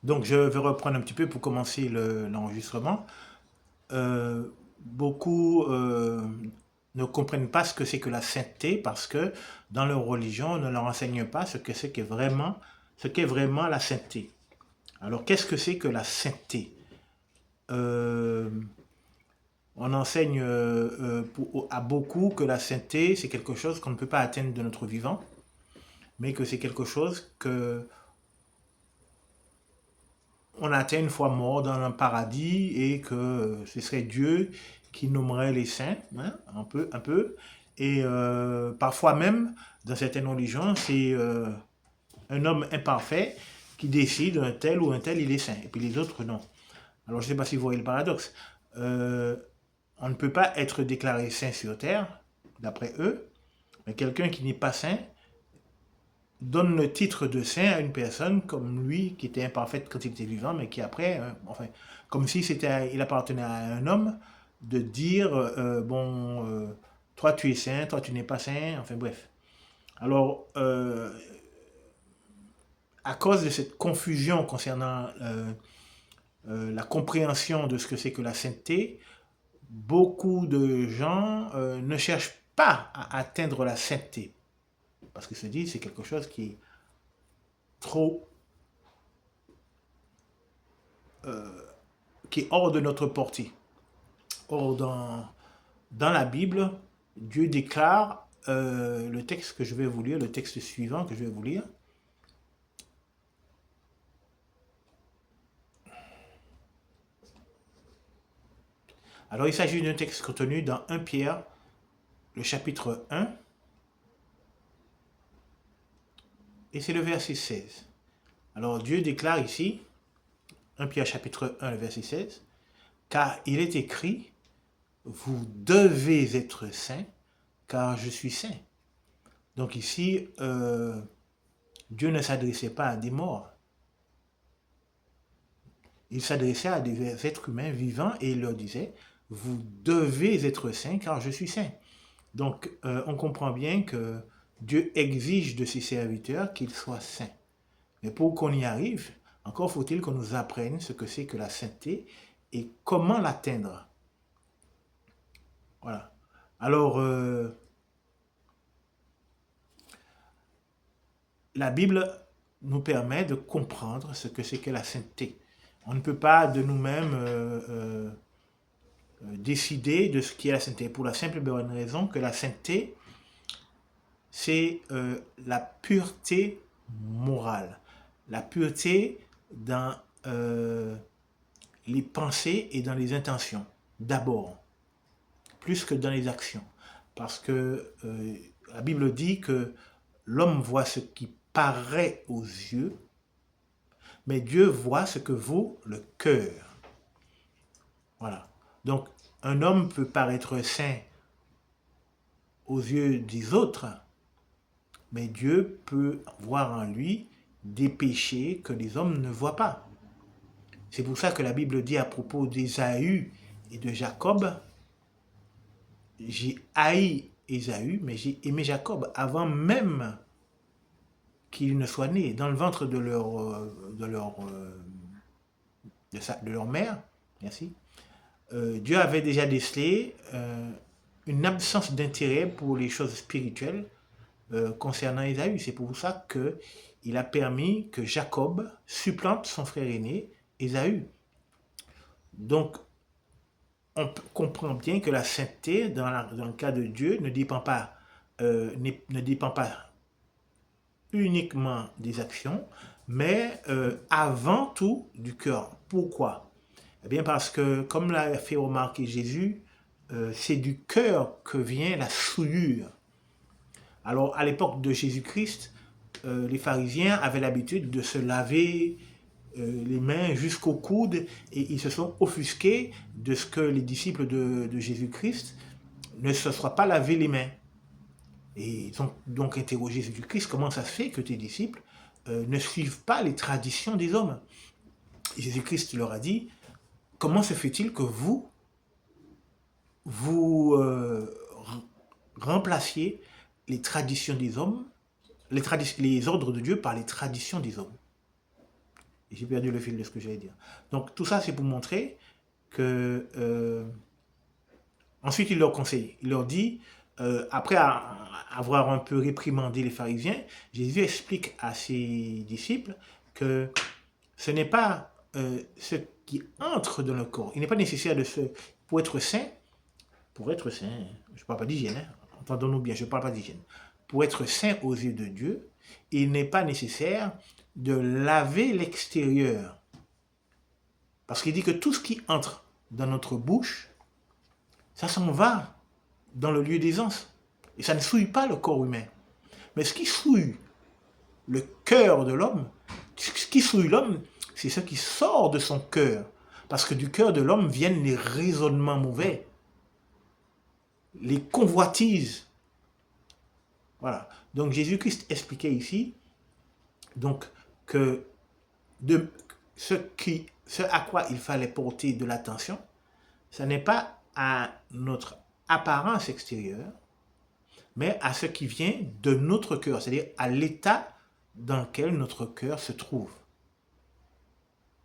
Donc, je vais reprendre un petit peu pour commencer l'enregistrement. Beaucoup ne comprennent pas ce que c'est que la sainteté parce que dans leur religion, on ne leur enseigne pas ce qu'est vraiment la sainteté. Alors, qu'est-ce que c'est que la sainteté? Euh, on enseigne à beaucoup que la sainteté, c'est quelque chose qu'on ne peut pas atteindre de notre vivant, mais que c'est quelque chose que on atteint une fois mort dans un paradis et que ce serait Dieu qui nommerait les saints, hein, un peu. Et parfois même, dans certaines religions, c'est un homme imparfait qui décide un tel ou un tel, il est saint, et puis les autres, non. Alors, je ne sais pas si vous voyez le paradoxe. Euh, on ne peut pas être déclaré saint sur terre, d'après eux, mais quelqu'un qui n'est pas saint donne le titre de saint à une personne comme lui, qui était imparfaite quand il était vivant, mais qui après, enfin, comme si il appartenait à un homme, de dire, bon, toi tu es saint, toi tu n'es pas saint, enfin bref. Alors, à cause de cette confusion concernant la compréhension de ce que c'est que la sainteté, beaucoup de gens ne cherchent pas à atteindre la sainteté, parce qu'ils se disent c'est quelque chose qui est trop qui est hors de notre portée. Or, dans la Bible, Dieu déclare le texte que je vais vous lire, le texte suivant que je vais vous lire. Alors, il s'agit d'un texte contenu dans 1 Pierre, le chapitre 1, et c'est le verset 16. Alors, Dieu déclare ici, 1 Pierre chapitre 1, le verset 16, car il est écrit, vous devez être saints, car je suis saint. Donc ici, Dieu ne s'adressait pas à des morts, il s'adressait à des êtres humains vivants et il leur disait, vous devez être saints car je suis saint. Donc on comprend bien que Dieu exige de ses serviteurs qu'ils soient saints. Mais pour qu'on y arrive, encore faut-il qu'on nous apprenne ce que c'est que la sainteté et comment l'atteindre. Voilà. Alors, la Bible nous permet de comprendre ce que c'est que la sainteté. On ne peut pas de nous-mêmes décider de ce qui est la sainteté, pour la simple et bonne raison que la sainteté, c'est la pureté morale, la pureté dans les pensées et dans les intentions, d'abord, plus que dans les actions. Parce que la Bible dit que l'homme voit ce qui paraît aux yeux, mais Dieu voit ce que vaut le cœur. Voilà. Donc, un homme peut paraître saint aux yeux des autres, mais Dieu peut voir en lui des péchés que les hommes ne voient pas. C'est pour ça que la Bible dit à propos d'Ésaü et de Jacob, j'ai haï Ésaü, mais j'ai aimé Jacob avant même qu'il ne soit né dans le ventre de leur mère. Merci. Dieu avait déjà décelé une absence d'intérêt pour les choses spirituelles concernant Ésaü. C'est pour ça qu'il a permis que Jacob supplante son frère aîné, Ésaü. Donc, on comprend bien que la sainteté, dans le cas de Dieu, ne dépend pas uniquement des actions, mais avant tout du cœur. Pourquoi? Eh bien parce que, comme l'a fait remarquer Jésus, c'est du cœur que vient la souillure. Alors, à l'époque de Jésus-Christ, les pharisiens avaient l'habitude de se laver les mains jusqu'au coude et ils se sont offusqués de ce que les disciples de Jésus-Christ ne se soient pas lavé les mains. Et ils ont donc interrogé Jésus-Christ, comment ça se fait que tes disciples ne suivent pas les traditions des hommes? Et Jésus-Christ leur a dit, comment se fait-il que vous remplaciez les traditions des hommes, les ordres de Dieu par les traditions des hommes? Et j'ai perdu le fil de ce que j'allais dire. Donc tout ça, c'est pour montrer que... ensuite, il leur conseille. Il leur dit, après avoir un peu réprimandé les pharisiens, Jésus explique à ses disciples que ce n'est pas ce qui entre dans le corps. Il n'est pas nécessaire de se... Pour être saint, je ne parle pas d'hygiène, hein, entendons-nous bien, je ne parle pas d'hygiène. Pour être saint aux yeux de Dieu, il n'est pas nécessaire de laver l'extérieur. Parce qu'il dit que tout ce qui entre dans notre bouche, ça s'en va dans le lieu d'aisance. Et ça ne souille pas le corps humain. Mais ce qui souille le cœur de l'homme, ce qui souille l'homme, c'est ce qui sort de son cœur. Parce que du cœur de l'homme viennent les raisonnements mauvais, les convoitises. Voilà. Donc Jésus-Christ expliquait ici donc, que ce à quoi il fallait porter de l'attention, ce n'est pas à notre apparence extérieure, mais à ce qui vient de notre cœur, c'est-à-dire à l'état dans lequel notre cœur se trouve.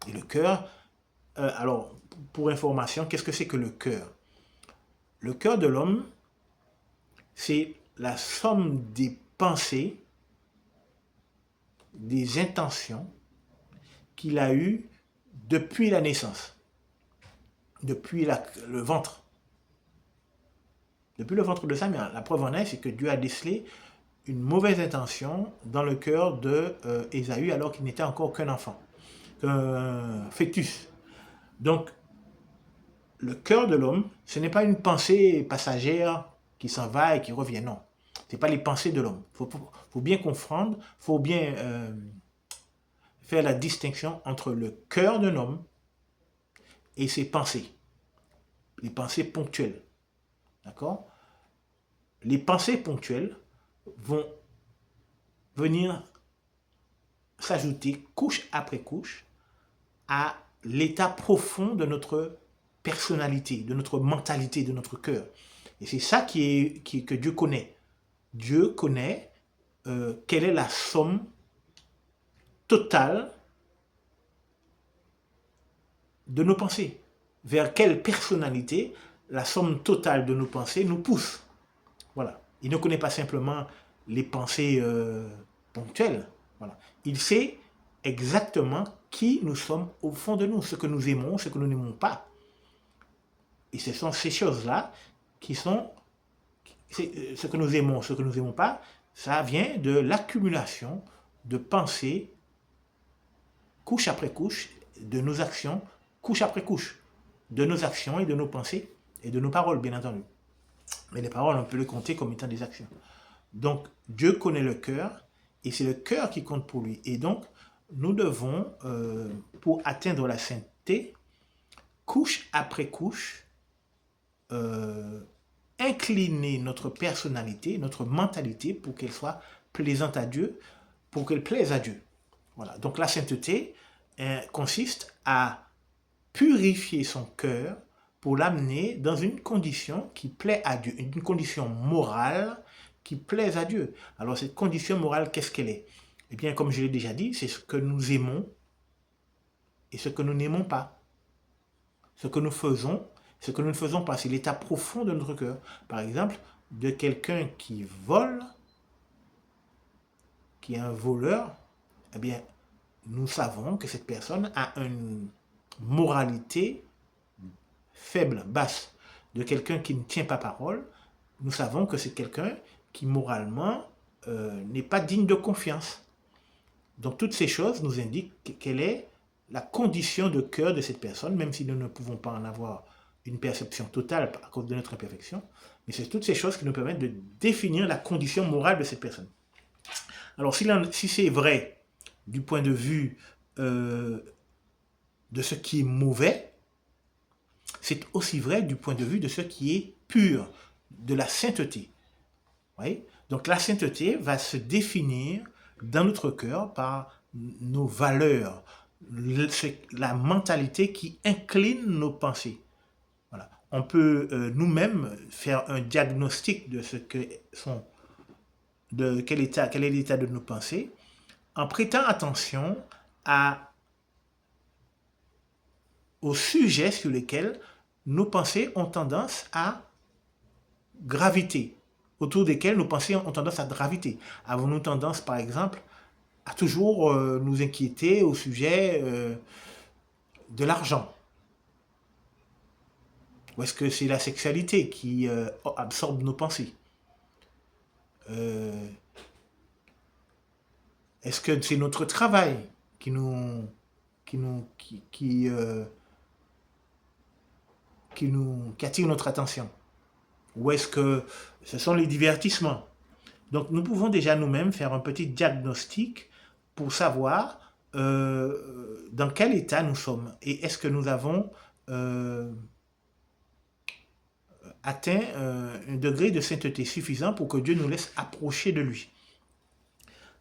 Et le cœur, alors pour information, qu'est-ce que c'est que le cœur? Le cœur de l'homme, c'est la somme des pensées, des intentions qu'il a eues depuis la naissance, depuis le ventre. Depuis le ventre de sa mère. La preuve en est, c'est que Dieu a décelé une mauvaise intention dans le cœur d'Ésaü alors qu'il n'était encore qu'un enfant, qu'un fœtus. Donc, le cœur de l'homme, ce n'est pas une pensée passagère qui s'en va et qui revient, non. Ce n'est pas les pensées de l'homme. Il faut bien comprendre, il faut bien faire la distinction entre le cœur d'un homme et ses pensées. Les pensées ponctuelles. D'accord? Les pensées ponctuelles vont venir s'ajouter couche après couche à l'état profond de notre personnalité, de notre mentalité, de notre cœur. Et c'est ça que Dieu connaît. Dieu connaît quelle est la somme totale de nos pensées. Vers quelle personnalité la somme totale de nos pensées nous pousse. Voilà. Il ne connaît pas simplement les pensées ponctuelles. Voilà. Il sait exactement qui nous sommes au fond de nous, ce que nous aimons, ce que nous n'aimons pas. Et ce sont ces choses-là qui sont ce que nous aimons, ce que nous n'aimons pas. Ça vient de l'accumulation de pensées, couche après couche, de nos actions, couche après couche, de nos actions et de nos pensées et de nos paroles, bien entendu. Mais les paroles, on peut les compter comme étant des actions. Donc, Dieu connaît le cœur et c'est le cœur qui compte pour lui. Et donc, nous devons, pour atteindre la sainteté, couche après couche, incliner notre personnalité, notre mentalité pour qu'elle soit plaisante à Dieu, pour qu'elle plaise à Dieu. Voilà. Donc, la sainteté consiste à purifier son cœur pour l'amener dans une condition qui plaît à Dieu, une condition morale qui plaise à Dieu. Alors cette condition morale, qu'est-ce qu'elle est? Eh bien, comme je l'ai déjà dit, c'est ce que nous aimons et ce que nous n'aimons pas. Ce que nous faisons, ce que nous ne faisons pas, c'est l'état profond de notre cœur. Par exemple, de quelqu'un qui vole, qui est un voleur, eh bien, nous savons que cette personne a une moralité faible, basse, de quelqu'un qui ne tient pas parole, nous savons que c'est quelqu'un qui moralement n'est pas digne de confiance. Donc toutes ces choses nous indiquent quelle est la condition de cœur de cette personne, même si nous ne pouvons pas en avoir une perception totale à cause de notre imperfection, mais c'est toutes ces choses qui nous permettent de définir la condition morale de cette personne. Alors si c'est vrai du point de vue de ce qui est mauvais, c'est aussi vrai du point de vue de ce qui est pur, de la sainteté. Oui? Donc la sainteté va se définir dans notre cœur par nos valeurs, la mentalité qui incline nos pensées. Voilà. On peut nous-mêmes faire un diagnostic de ce que sont, quel est l'état de nos pensées, en prêtant attention à aux sujets sur lesquels nos pensées ont tendance à graviter, autour desquels nos pensées ont tendance à graviter. Avons-nous tendance, par exemple, à toujours nous inquiéter au sujet de l'argent? Ou est-ce que c'est la sexualité qui absorbe nos pensées? Est-ce que c'est notre travail qui nous, qui nous, qui attire notre attention? Ou est-ce que ce sont les divertissements? Donc nous pouvons déjà nous-mêmes faire un petit diagnostic pour savoir dans quel état nous sommes et est-ce que nous avons atteint un degré de sainteté suffisant pour que Dieu nous laisse approcher de lui.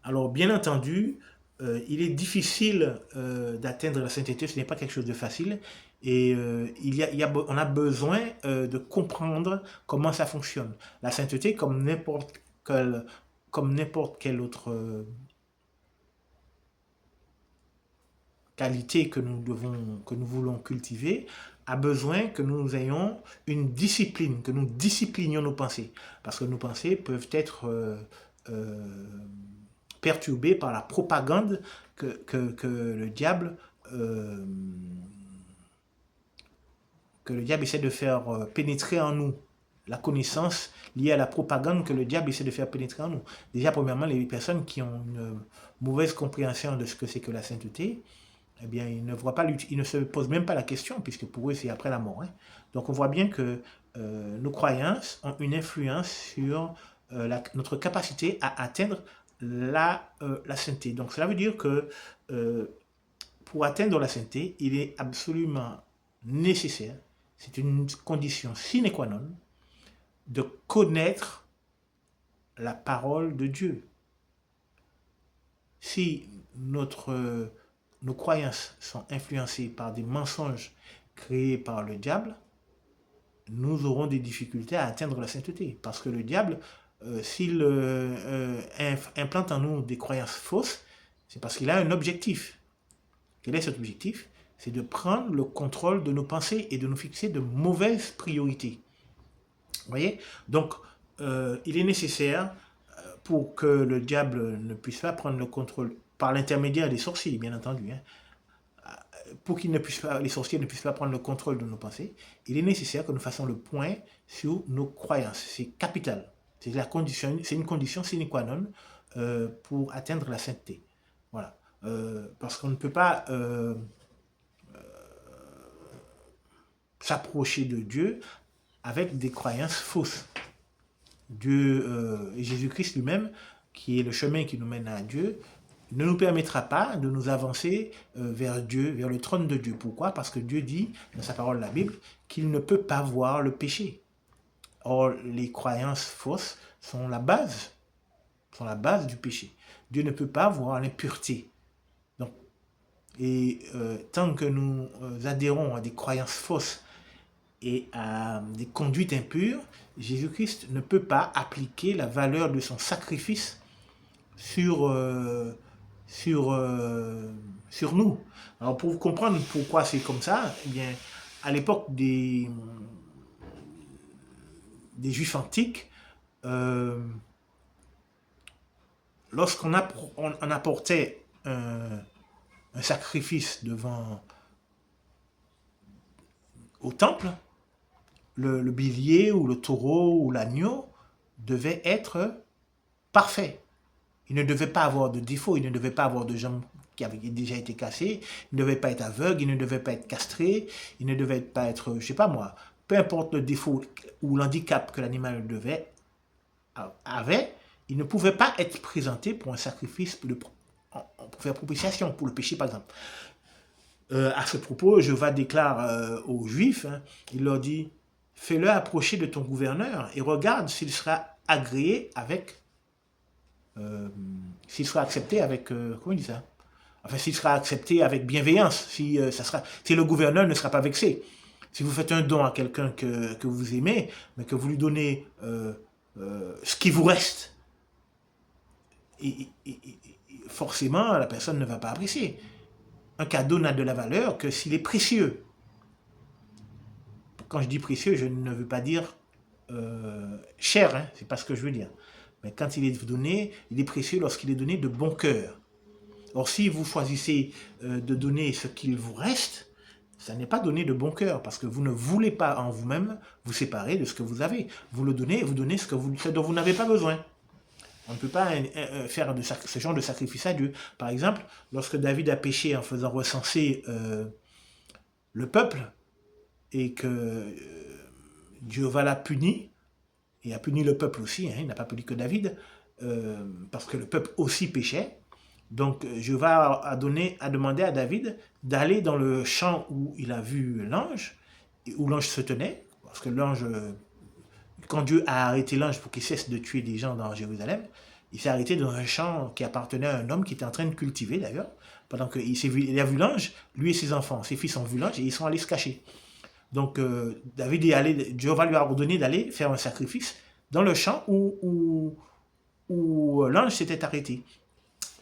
Alors bien entendu, il est difficile d'atteindre la sainteté, ce n'est pas quelque chose de facile et on a besoin de comprendre comment ça fonctionne. La sainteté, comme n'importe quelle autre qualité que nous voulons cultiver, a besoin que nous ayons une discipline, que nous disciplinions nos pensées. Parce que nos pensées peuvent être perturbées par la propagande que le diable essaie de faire pénétrer en nous. La connaissance liée à la propagande que le diable essaie de faire pénétrer en nous. Déjà, premièrement, les personnes qui ont une mauvaise compréhension de ce que c'est que la sainteté, eh bien, ils ne se posent même pas la question, puisque pour eux, c'est après la mort. Hein. Donc, on voit bien que nos croyances ont une influence sur notre capacité à atteindre la sainteté. Donc, cela veut dire que pour atteindre la sainteté, il est absolument nécessaire, c'est une condition sine qua non, de connaître la parole de Dieu. Si nos croyances sont influencées par des mensonges créés par le diable, nous aurons des difficultés à atteindre la sainteté. Parce que le diable, s'il implante en nous des croyances fausses, c'est parce qu'il a un objectif. Quel est cet objectif? C'est de prendre le contrôle de nos pensées et de nous fixer de mauvaises priorités. Vous voyez? Donc, il est nécessaire, pour que le diable ne puisse pas prendre le contrôle, par l'intermédiaire des sorciers, bien entendu, hein, pour qu'ils ne puissent pas, les sorciers ne puissent pas prendre le contrôle de nos pensées, il est nécessaire que nous fassions le point sur nos croyances. C'est capital. C'est une condition sine qua non pour atteindre la sainteté. Voilà. Parce qu'on ne peut pas s'approcher de Dieu avec des croyances fausses. Dieu et Jésus-Christ lui-même, qui est le chemin qui nous mène à Dieu, ne nous permettra pas de nous avancer vers Dieu, vers le trône de Dieu. Pourquoi? Parce que Dieu dit, dans sa parole, la Bible, qu'il ne peut pas voir le péché. Or, les croyances fausses sont la base du péché. Dieu ne peut pas voir l'impureté. Donc, tant que nous adhérons à des croyances fausses et à des conduites impures, Jésus-Christ ne peut pas appliquer la valeur de son sacrifice sur nous. Alors pour comprendre pourquoi c'est comme ça, eh bien, à l'époque des Juifs antiques, lorsqu'on apportait un sacrifice au temple, le bélier ou le taureau ou l'agneau devait être parfait. Il ne devait pas avoir de défaut, il ne devait pas avoir de jambes qui avaient déjà été cassées, il ne devait pas être aveugle, il ne devait pas être castré, il ne devait pas être, je sais pas moi, peu importe le défaut ou l'handicap que l'animal avait, il ne pouvait pas être présenté pour un sacrifice pour faire propitiation pour le péché par exemple. À ce propos, Jéhovah déclare aux Juifs, hein, il leur dit, fais-le approcher de ton gouverneur et regarde s'il sera agréé avec, s'il sera accepté avec, comment il dit ça? Enfin, s'il sera accepté avec bienveillance, si le gouverneur ne sera pas vexé. Si vous faites un don à quelqu'un que vous aimez, mais que vous lui donnez ce qui vous reste, forcément, la personne ne va pas apprécier. Un cadeau n'a de la valeur que s'il est précieux. quand je dis précieux, je ne veux pas dire cher, hein, c'est pas ce que je veux dire. Mais quand il est donné, il est précieux lorsqu'il est donné de bon cœur. Or, si vous choisissez de donner ce qu'il vous reste, ça n'est pas donné de bon cœur, parce que vous ne voulez pas en vous-même vous séparer de ce que vous avez. Vous le donnez et vous donnez ce dont vous n'avez pas besoin. On ne peut pas faire ce genre de sacrifice à Dieu. Par exemple, lorsque David a péché en faisant recenser le peuple, et que Dieu l'a puni, et a puni le peuple aussi, hein, il n'a pas puni que David, parce que le peuple aussi péchait. Donc Jéhovah a demandé à David d'aller dans le champ où il a vu l'ange, où l'ange se tenait, parce que l'ange, quand Dieu a arrêté l'ange pour qu'il cesse de tuer des gens dans Jérusalem, il s'est arrêté dans un champ qui appartenait à un homme qui était en train de cultiver d'ailleurs, pendant qu'il a vu l'ange, lui et ses enfants, ses fils ont vu l'ange et ils sont allés se cacher. Donc David est allé, Jéhovah lui a ordonné d'aller faire un sacrifice dans le champ où l'ange s'était arrêté.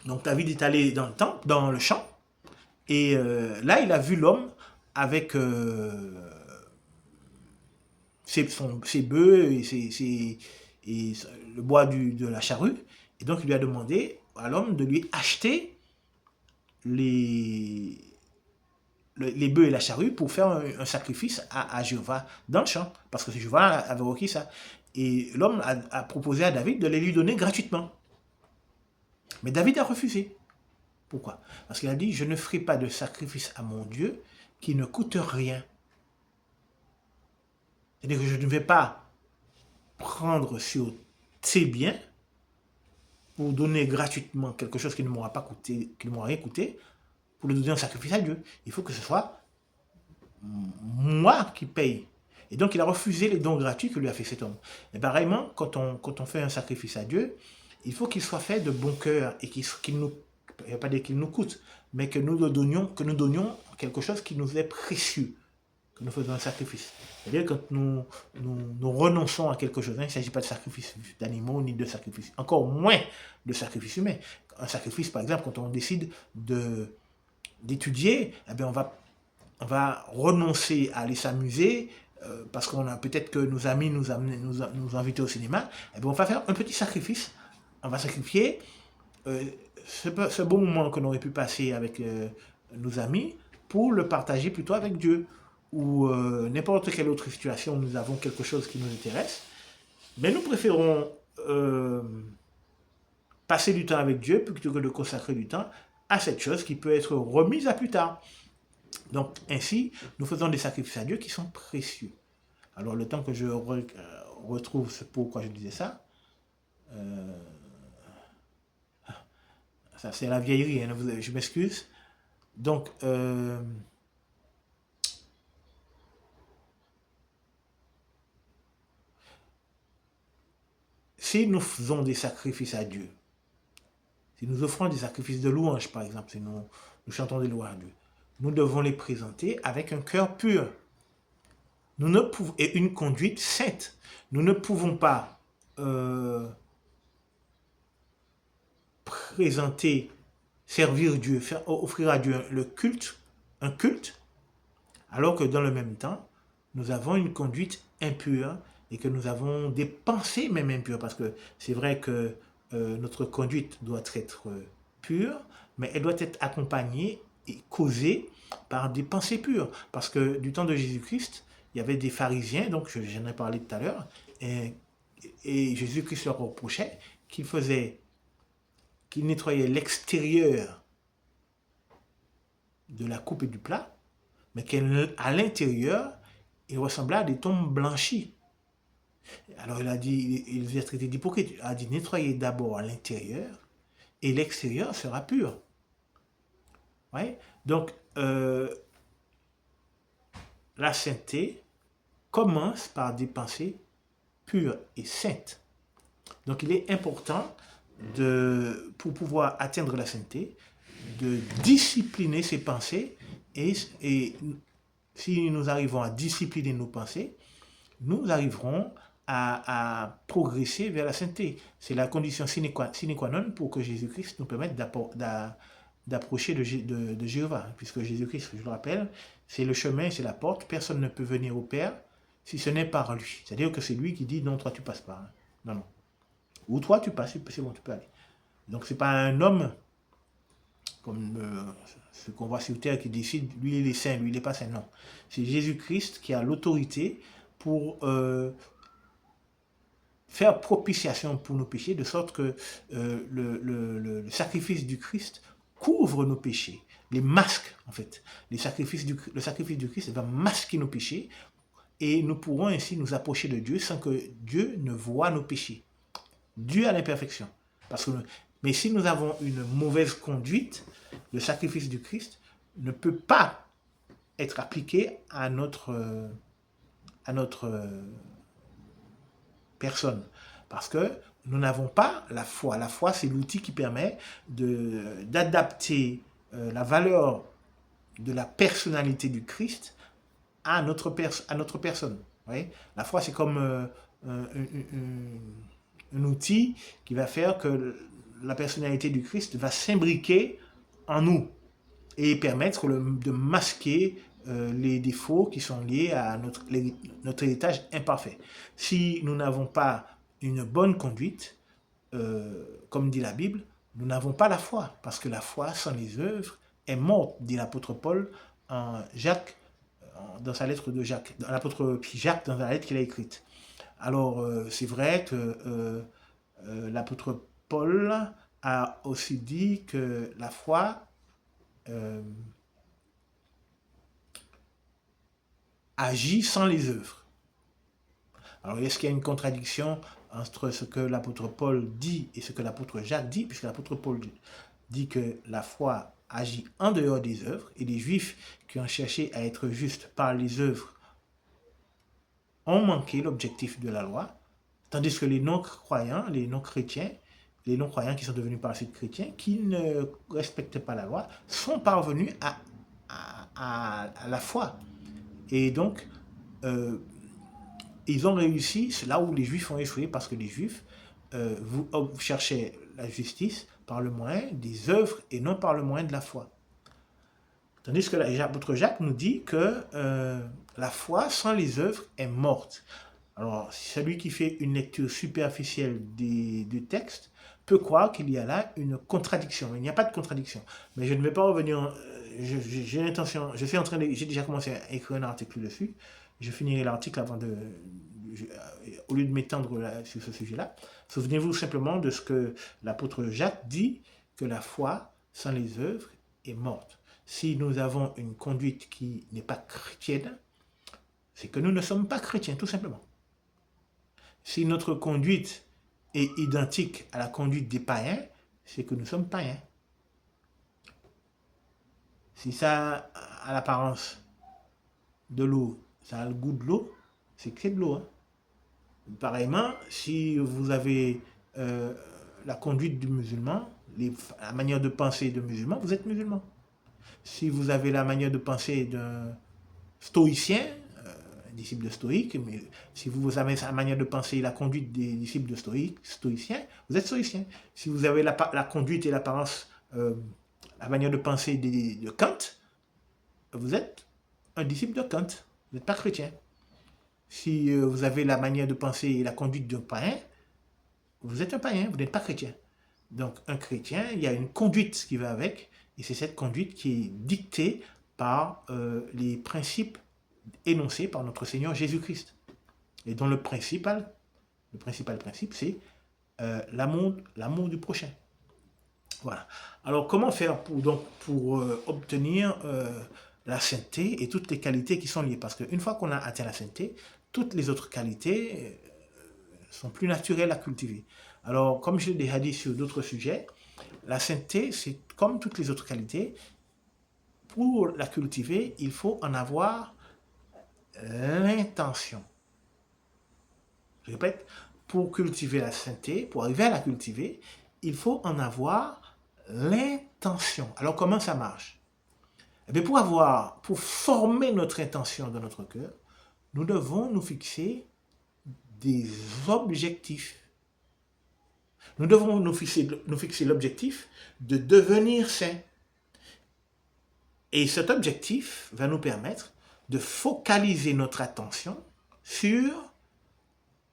Donc David est allé dans le temple, dans le champ, et là il a vu l'homme avec ses bœufs et le bois de la charrue, et donc il lui a demandé à l'homme de lui acheter les bœufs et la charrue pour faire un sacrifice à Jéhovah dans le champ, parce que Jéhovah avait requis ça. Et l'homme a proposé à David de les lui donner gratuitement. Mais David a refusé. Pourquoi? Parce qu'il a dit, je ne ferai pas de sacrifice à mon Dieu qui ne coûte rien. C'est-à-dire que je ne vais pas prendre sur ses biens pour donner gratuitement quelque chose qui ne m'aura pas coûté, qui ne m'aura rien coûté, pour le donner en sacrifice à Dieu. Il faut que ce soit moi qui paye. Et donc il a refusé les dons gratuits que lui a fait cet homme. Et pareillement, quand on fait un sacrifice à Dieu, il faut qu'il soit fait de bon cœur et qu'il nous, il ne va pas dire qu'il nous coûte, mais que nous donnions quelque chose qui nous est précieux, que nous faisons un sacrifice. C'est-à-dire que nous renonçons à quelque chose. Il ne s'agit pas de sacrifice d'animaux ni de sacrifice, encore moins de sacrifice humain. Un sacrifice, par exemple, quand on décide d'étudier, eh bien on va renoncer à aller s'amuser parce qu'on a peut-être que nos amis nous invitent au cinéma. Eh bien on va faire un petit sacrifice. On va sacrifier ce bon moment qu'on aurait pu passer avec nos amis pour le partager plutôt avec Dieu, ou n'importe quelle autre situation où nous avons quelque chose qui nous intéresse. Mais nous préférons passer du temps avec Dieu plutôt que de consacrer du temps à cette chose qui peut être remise à plus tard. Donc ainsi, nous faisons des sacrifices à Dieu qui sont précieux. Alors le temps que je retrouve pourquoi je disais ça, ça c'est la vieillerie, hein, je m'excuse. Donc si nous faisons des sacrifices à Dieu, si nous offrons des sacrifices de louange par exemple, si nous chantons des louanges à Dieu, nous devons les présenter avec un cœur pur. Nous ne pouvons, et une conduite sainte. Nous ne pouvons pas présenter, servir Dieu, offrir à Dieu un culte, alors que dans le même temps, nous avons une conduite impure et que nous avons des pensées même impures, parce que c'est vrai que notre conduite doit être pure, mais elle doit être accompagnée et causée par des pensées pures, parce que du temps de Jésus-Christ, il y avait des pharisiens, donc j'en ai parlé tout à l'heure, et Jésus-Christ leur reprochait qu'ils nettoyaient l'extérieur de la coupe et du plat, mais qu'à l'intérieur, il ressemblait à des tombes blanchies. Alors il a dit, il les a traités d'hypocrites. Il a dit, nettoyez d'abord l'intérieur, et l'extérieur sera pur. Ouais? Donc, la sainteté commence par des pensées pures et saintes. Donc il est important, pour pouvoir atteindre la sainteté, de discipliner ses pensées, et si nous arrivons à discipliner nos pensées, nous arriverons à progresser vers la sainteté. C'est la condition sine qua non pour que Jésus-Christ nous permette d'approcher de Jéhovah, puisque Jésus-Christ, je le rappelle, c'est le chemin, c'est la porte, personne ne peut venir au Père si ce n'est par lui. C'est-à-dire que c'est lui qui dit non, toi tu passes pas. Hein. Non, non. Ou toi tu passes, c'est bon, tu peux aller. Donc c'est pas un homme comme ce qu'on voit sur terre qui décide, lui il est saint, lui il n'est pas saint. Non. C'est Jésus-Christ qui a l'autorité pour faire propitiation pour nos péchés, de sorte que le sacrifice du Christ couvre nos péchés, les masque en fait. Le sacrifice du Christ va masquer nos péchés et nous pourrons ainsi nous approcher de Dieu sans que Dieu ne voie nos péchés. Dieu a l'imperfection. Mais si nous avons une mauvaise conduite, le sacrifice du Christ ne peut pas être appliqué à notre personne. Parce que nous n'avons pas la foi. La foi, c'est l'outil qui permet d'adapter la valeur de la personnalité du Christ à notre personne. Oui? La foi, c'est comme un outil qui va faire que la personnalité du Christ va s'imbriquer en nous et permettre de masquer les défauts qui sont liés à notre héritage imparfait. Si nous n'avons pas une bonne conduite, comme dit la Bible, nous n'avons pas la foi, parce que la foi sans les œuvres est morte, dit l'apôtre Paul en Jacques, dans sa lettre de Jacques, l'apôtre Jacques dans la lettre qu'il a écrite. Alors, c'est vrai que l'apôtre Paul a aussi dit que la foi agit sans les œuvres. Alors, est-ce qu'il y a une contradiction entre ce que l'apôtre Paul dit et ce que l'apôtre Jacques dit, puisque l'apôtre Paul dit que la foi agit en dehors des œuvres, et les Juifs qui ont cherché à être justes par les œuvres ont manqué l'objectif de la loi, tandis que les non-croyants, les non-chrétiens, les non-croyants qui sont devenus par la suite chrétiens, qui ne respectent pas la loi, sont parvenus à la foi. Et donc, ils ont réussi, c'est là où les Juifs ont échoué, parce que les Juifs vous cherchaient la justice par le moyen des œuvres et non par le moyen de la foi. Tandis que l'apôtre Jacques nous dit que la foi sans les œuvres est morte. Alors, celui qui fait une lecture superficielle du texte peut croire qu'il y a là une contradiction. Il n'y a pas de contradiction. Mais je ne vais pas revenir. J'ai l'intention. J'ai déjà commencé à écrire un article dessus. Je finirai l'article avant au lieu de m'étendre sur ce sujet-là. Souvenez-vous simplement de ce que l'apôtre Jacques dit, que la foi sans les œuvres est morte. Si nous avons une conduite qui n'est pas chrétienne, c'est que nous ne sommes pas chrétiens, tout simplement. Si notre conduite est identique à la conduite des païens, c'est que nous sommes païens. Si ça a l'apparence de l'eau, ça a le goût de l'eau, c'est que c'est de l'eau. Hein. Pareillement, si vous avez la conduite du musulman, la manière de penser de musulman, vous êtes musulman. Si vous avez la manière de penser d'un stoïcien, disciple de stoïque, mais si vous avez la manière de penser la conduite des disciples de stoïciens, vous êtes stoïcien. Si vous avez la conduite et l'apparence, la manière de penser de Kant, vous êtes un disciple de Kant. Vous n'êtes pas chrétien. Si vous avez la manière de penser et la conduite d'un païen, vous êtes un païen, vous n'êtes pas chrétien. Donc un chrétien, il y a une conduite qui va avec, et c'est cette conduite qui est dictée par les principes énoncés par notre Seigneur Jésus-Christ. Et dont le principal principe, c'est l'amour du prochain. Voilà. Alors, comment faire pour obtenir la sainteté et toutes les qualités qui sont liées? Parce qu'une fois qu'on a atteint la sainteté, toutes les autres qualités sont plus naturelles à cultiver. Alors, comme je l'ai déjà dit sur d'autres sujets, la sainteté, c'est comme toutes les autres qualités. Pour la cultiver, il faut en avoir l'intention. Je répète, pour cultiver la sainteté, pour arriver à la cultiver, il faut en avoir l'intention. Alors comment ça marche? Eh bien, pour former notre intention dans notre cœur, nous devons nous fixer des objectifs. Nous devons nous fixer l'objectif de devenir saint. Et cet objectif va nous permettre de focaliser notre attention sur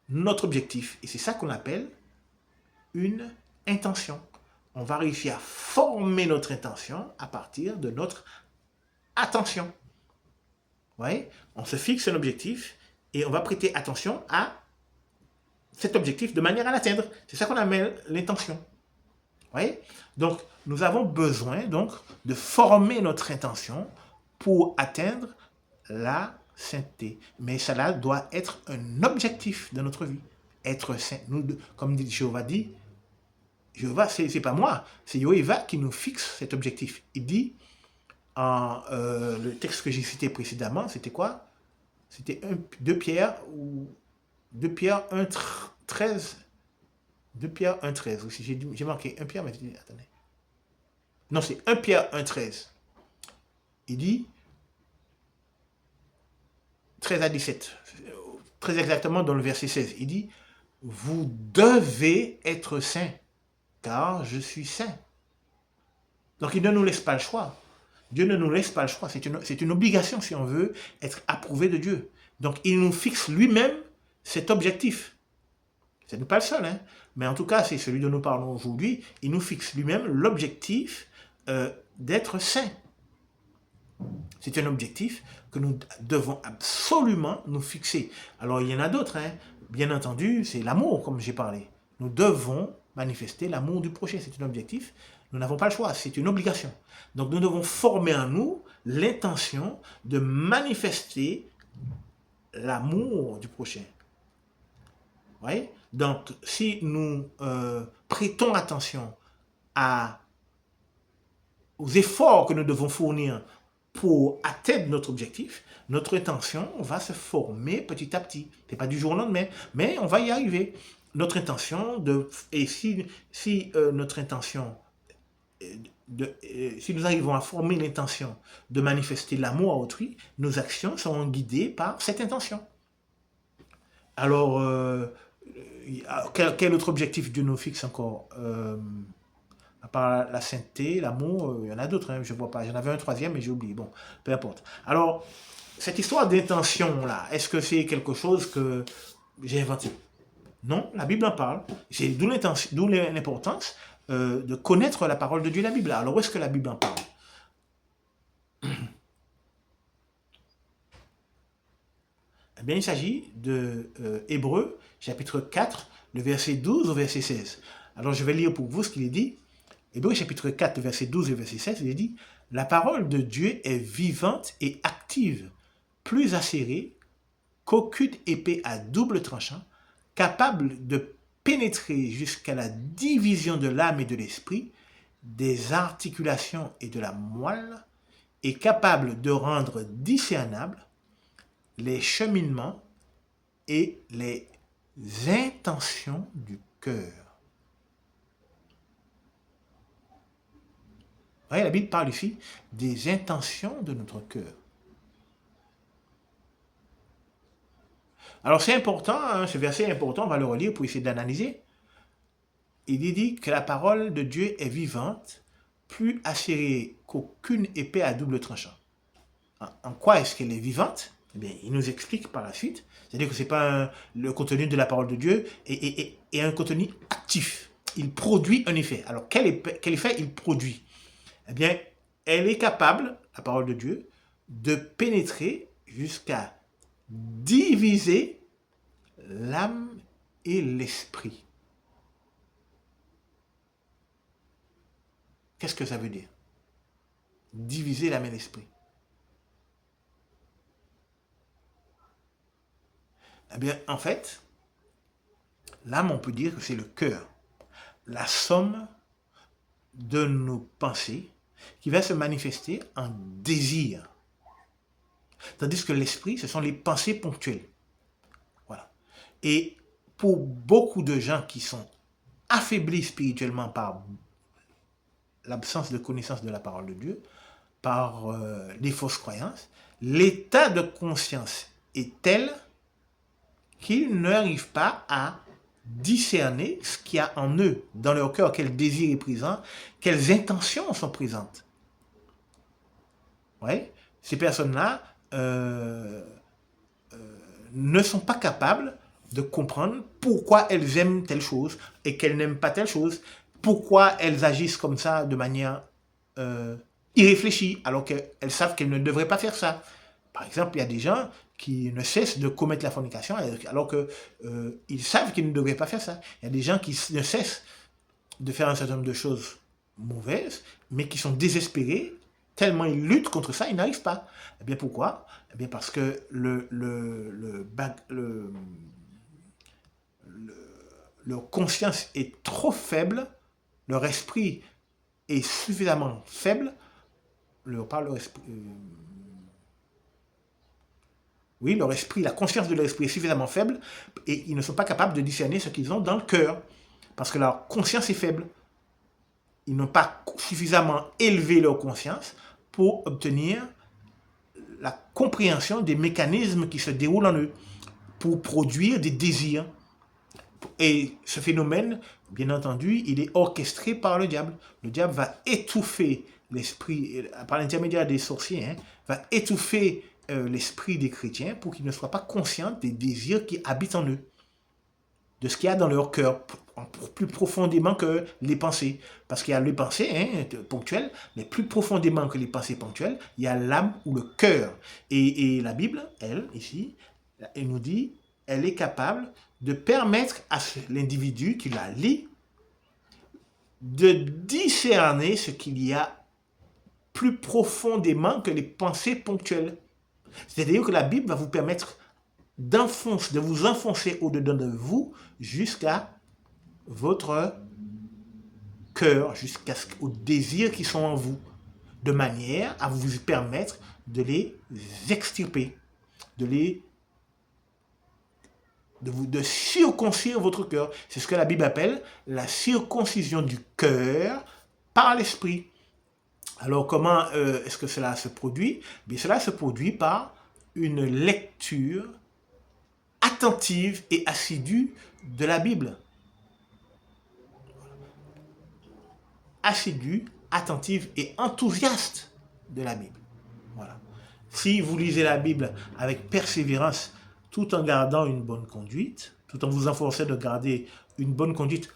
notre objectif. Et c'est ça qu'on appelle une intention. On va réussir à former notre intention à partir de notre attention. Vous voyez? On se fixe un objectif et on va prêter attention à cet objectif de manière à l'atteindre. C'est ça qu'on appelle l'intention. Vous voyez? Donc, nous avons besoin donc de former notre intention pour atteindre la sainteté. Mais cela doit être un objectif de notre vie. Être saint. Nous, comme dit Jéhovah dit, Jéhovah, c'est pas moi, c'est Jéhovah qui nous fixe cet objectif. Il dit, le texte que j'ai cité précédemment, c'était quoi? C'était 2 Pierre 1, 13. 2 Pierre 1, 13. Aussi, j'ai manqué 1 Pierre, mais attendez. Non, c'est 1 Pierre 1, 13. Il dit, 13 à 17, très exactement dans le verset 16, il dit, vous devez être saints, car je suis saint. Donc il ne nous laisse pas le choix. Dieu ne nous laisse pas le choix. C'est une obligation si on veut être approuvé de Dieu. Donc il nous fixe lui-même cet objectif. Ce n'est pas le seul, hein? Mais en tout cas, c'est celui dont nous parlons aujourd'hui. Il nous fixe lui-même l'objectif d'être saint. C'est un objectif que nous devons absolument nous fixer. Alors, il y en a d'autres, hein. Bien entendu, c'est l'amour, comme j'ai parlé. Nous devons manifester l'amour du prochain. C'est un objectif. Nous n'avons pas le choix. C'est une obligation. Donc, nous devons former en nous l'intention de manifester l'amour du prochain. Vous voyez? Donc, si nous prêtons attention aux efforts que nous devons fournir pour atteindre notre objectif, notre intention va se former petit à petit. Ce n'est pas du jour au lendemain, mais on va y arriver. Notre intention, si notre intention, si nous arrivons à former l'intention de manifester l'amour à autrui, nos actions seront guidées par cette intention. Alors, quel autre objectif Dieu nous fixe encore à part la sainteté, l'amour, il y en a d'autres, hein, je ne vois pas. J'en avais un troisième, mais j'ai oublié. Bon, peu importe. Alors, cette histoire d'intention-là, est-ce que c'est quelque chose que j'ai inventé? Non, la Bible en parle. C'est d'où l'importance de connaître la parole de Dieu, la Bible. Alors, où est-ce que la Bible en parle? Eh bien, il s'agit de Hébreux, chapitre 4, le verset 12 au verset 16. Alors, je vais lire pour vous ce qu'il est dit. Hébreux chapitre 4, verset 12 et verset 16, il est dit « La parole de Dieu est vivante et active, plus acérée qu'aucune épée à double tranchant, capable de pénétrer jusqu'à la division de l'âme et de l'esprit, des articulations et de la moelle, et capable de rendre discernables les cheminements et les intentions du cœur. » Vous voyez, la Bible parle ici des intentions de notre cœur. Alors c'est important, hein, ce verset est important, on va le relire pour essayer d'analyser. Il dit que la parole de Dieu est vivante, plus acérée qu'aucune épée à double tranchant. En quoi est-ce qu'elle est vivante? Eh bien, il nous explique par la suite. C'est-à-dire que c'est pas le contenu de la parole de Dieu est un contenu actif. Il produit un effet. Alors quel effet il produit? Eh bien, elle est capable, la parole de Dieu, de pénétrer jusqu'à diviser l'âme et l'esprit. Qu'est-ce que ça veut dire? Diviser l'âme et l'esprit. Eh bien, en fait, l'âme, on peut dire que c'est le cœur, la somme de nos pensées qui va se manifester en désir. Tandis que l'esprit, ce sont les pensées ponctuelles. Voilà. Et pour beaucoup de gens qui sont affaiblis spirituellement par l'absence de connaissance de la parole de Dieu, par les fausses croyances, l'état de conscience est tel qu'ils n'arrivent pas à discerner ce qu'il y a en eux, dans leur cœur, quel désir est présent, quelles intentions sont présentes. Ouais. Ces personnes-là ne sont pas capables de comprendre pourquoi elles aiment telle chose et qu'elles n'aiment pas telle chose, pourquoi elles agissent comme ça de manière irréfléchie, alors qu'elles savent qu'elles ne devraient pas faire ça. Par exemple, il y a des gens qui ne cessent de commettre la fornication alors qu'ils savent qu'ils ne devraient pas faire ça. Il y a des gens qui ne cessent de faire un certain nombre de choses mauvaises, mais qui sont désespérés, tellement ils luttent contre ça, ils n'arrivent pas. Eh bien pourquoi? Eh bien parce que leur conscience est trop faible, leur esprit est suffisamment faible, leur esprit, la conscience de leur esprit est suffisamment faible et ils ne sont pas capables de discerner ce qu'ils ont dans le cœur parce que leur conscience est faible. Ils n'ont pas suffisamment élevé leur conscience pour obtenir la compréhension des mécanismes qui se déroulent en eux, pour produire des désirs. Et ce phénomène, bien entendu, il est orchestré par le diable. Le diable va étouffer l'esprit, par l'intermédiaire des sorciers, va étouffer l'esprit des chrétiens pour qu'ils ne soient pas conscients des désirs qui habitent en eux, de ce qu'il y a dans leur cœur, plus profondément que les pensées. Parce qu'il y a les pensées ponctuelles, mais plus profondément que les pensées ponctuelles, il y a l'âme ou le cœur. Et la Bible, elle, ici, elle nous dit, elle est capable de permettre à l'individu qui la lit de discerner ce qu'il y a plus profondément que les pensées ponctuelles. C'est-à-dire que la Bible va vous permettre de vous enfoncer au-dedans de vous jusqu'à votre cœur, jusqu'aux désirs qui sont en vous, de manière à vous permettre de les extirper, de circoncire votre cœur. C'est ce que la Bible appelle la circoncision du cœur par l'esprit. Alors comment est-ce que cela se produit? Bien, cela se produit par une lecture attentive et assidue de la Bible. Assidue, attentive et enthousiaste de la Bible. Voilà. Si vous lisez la Bible avec persévérance, tout en gardant une bonne conduite, tout en vous enforçant de garder une bonne conduite,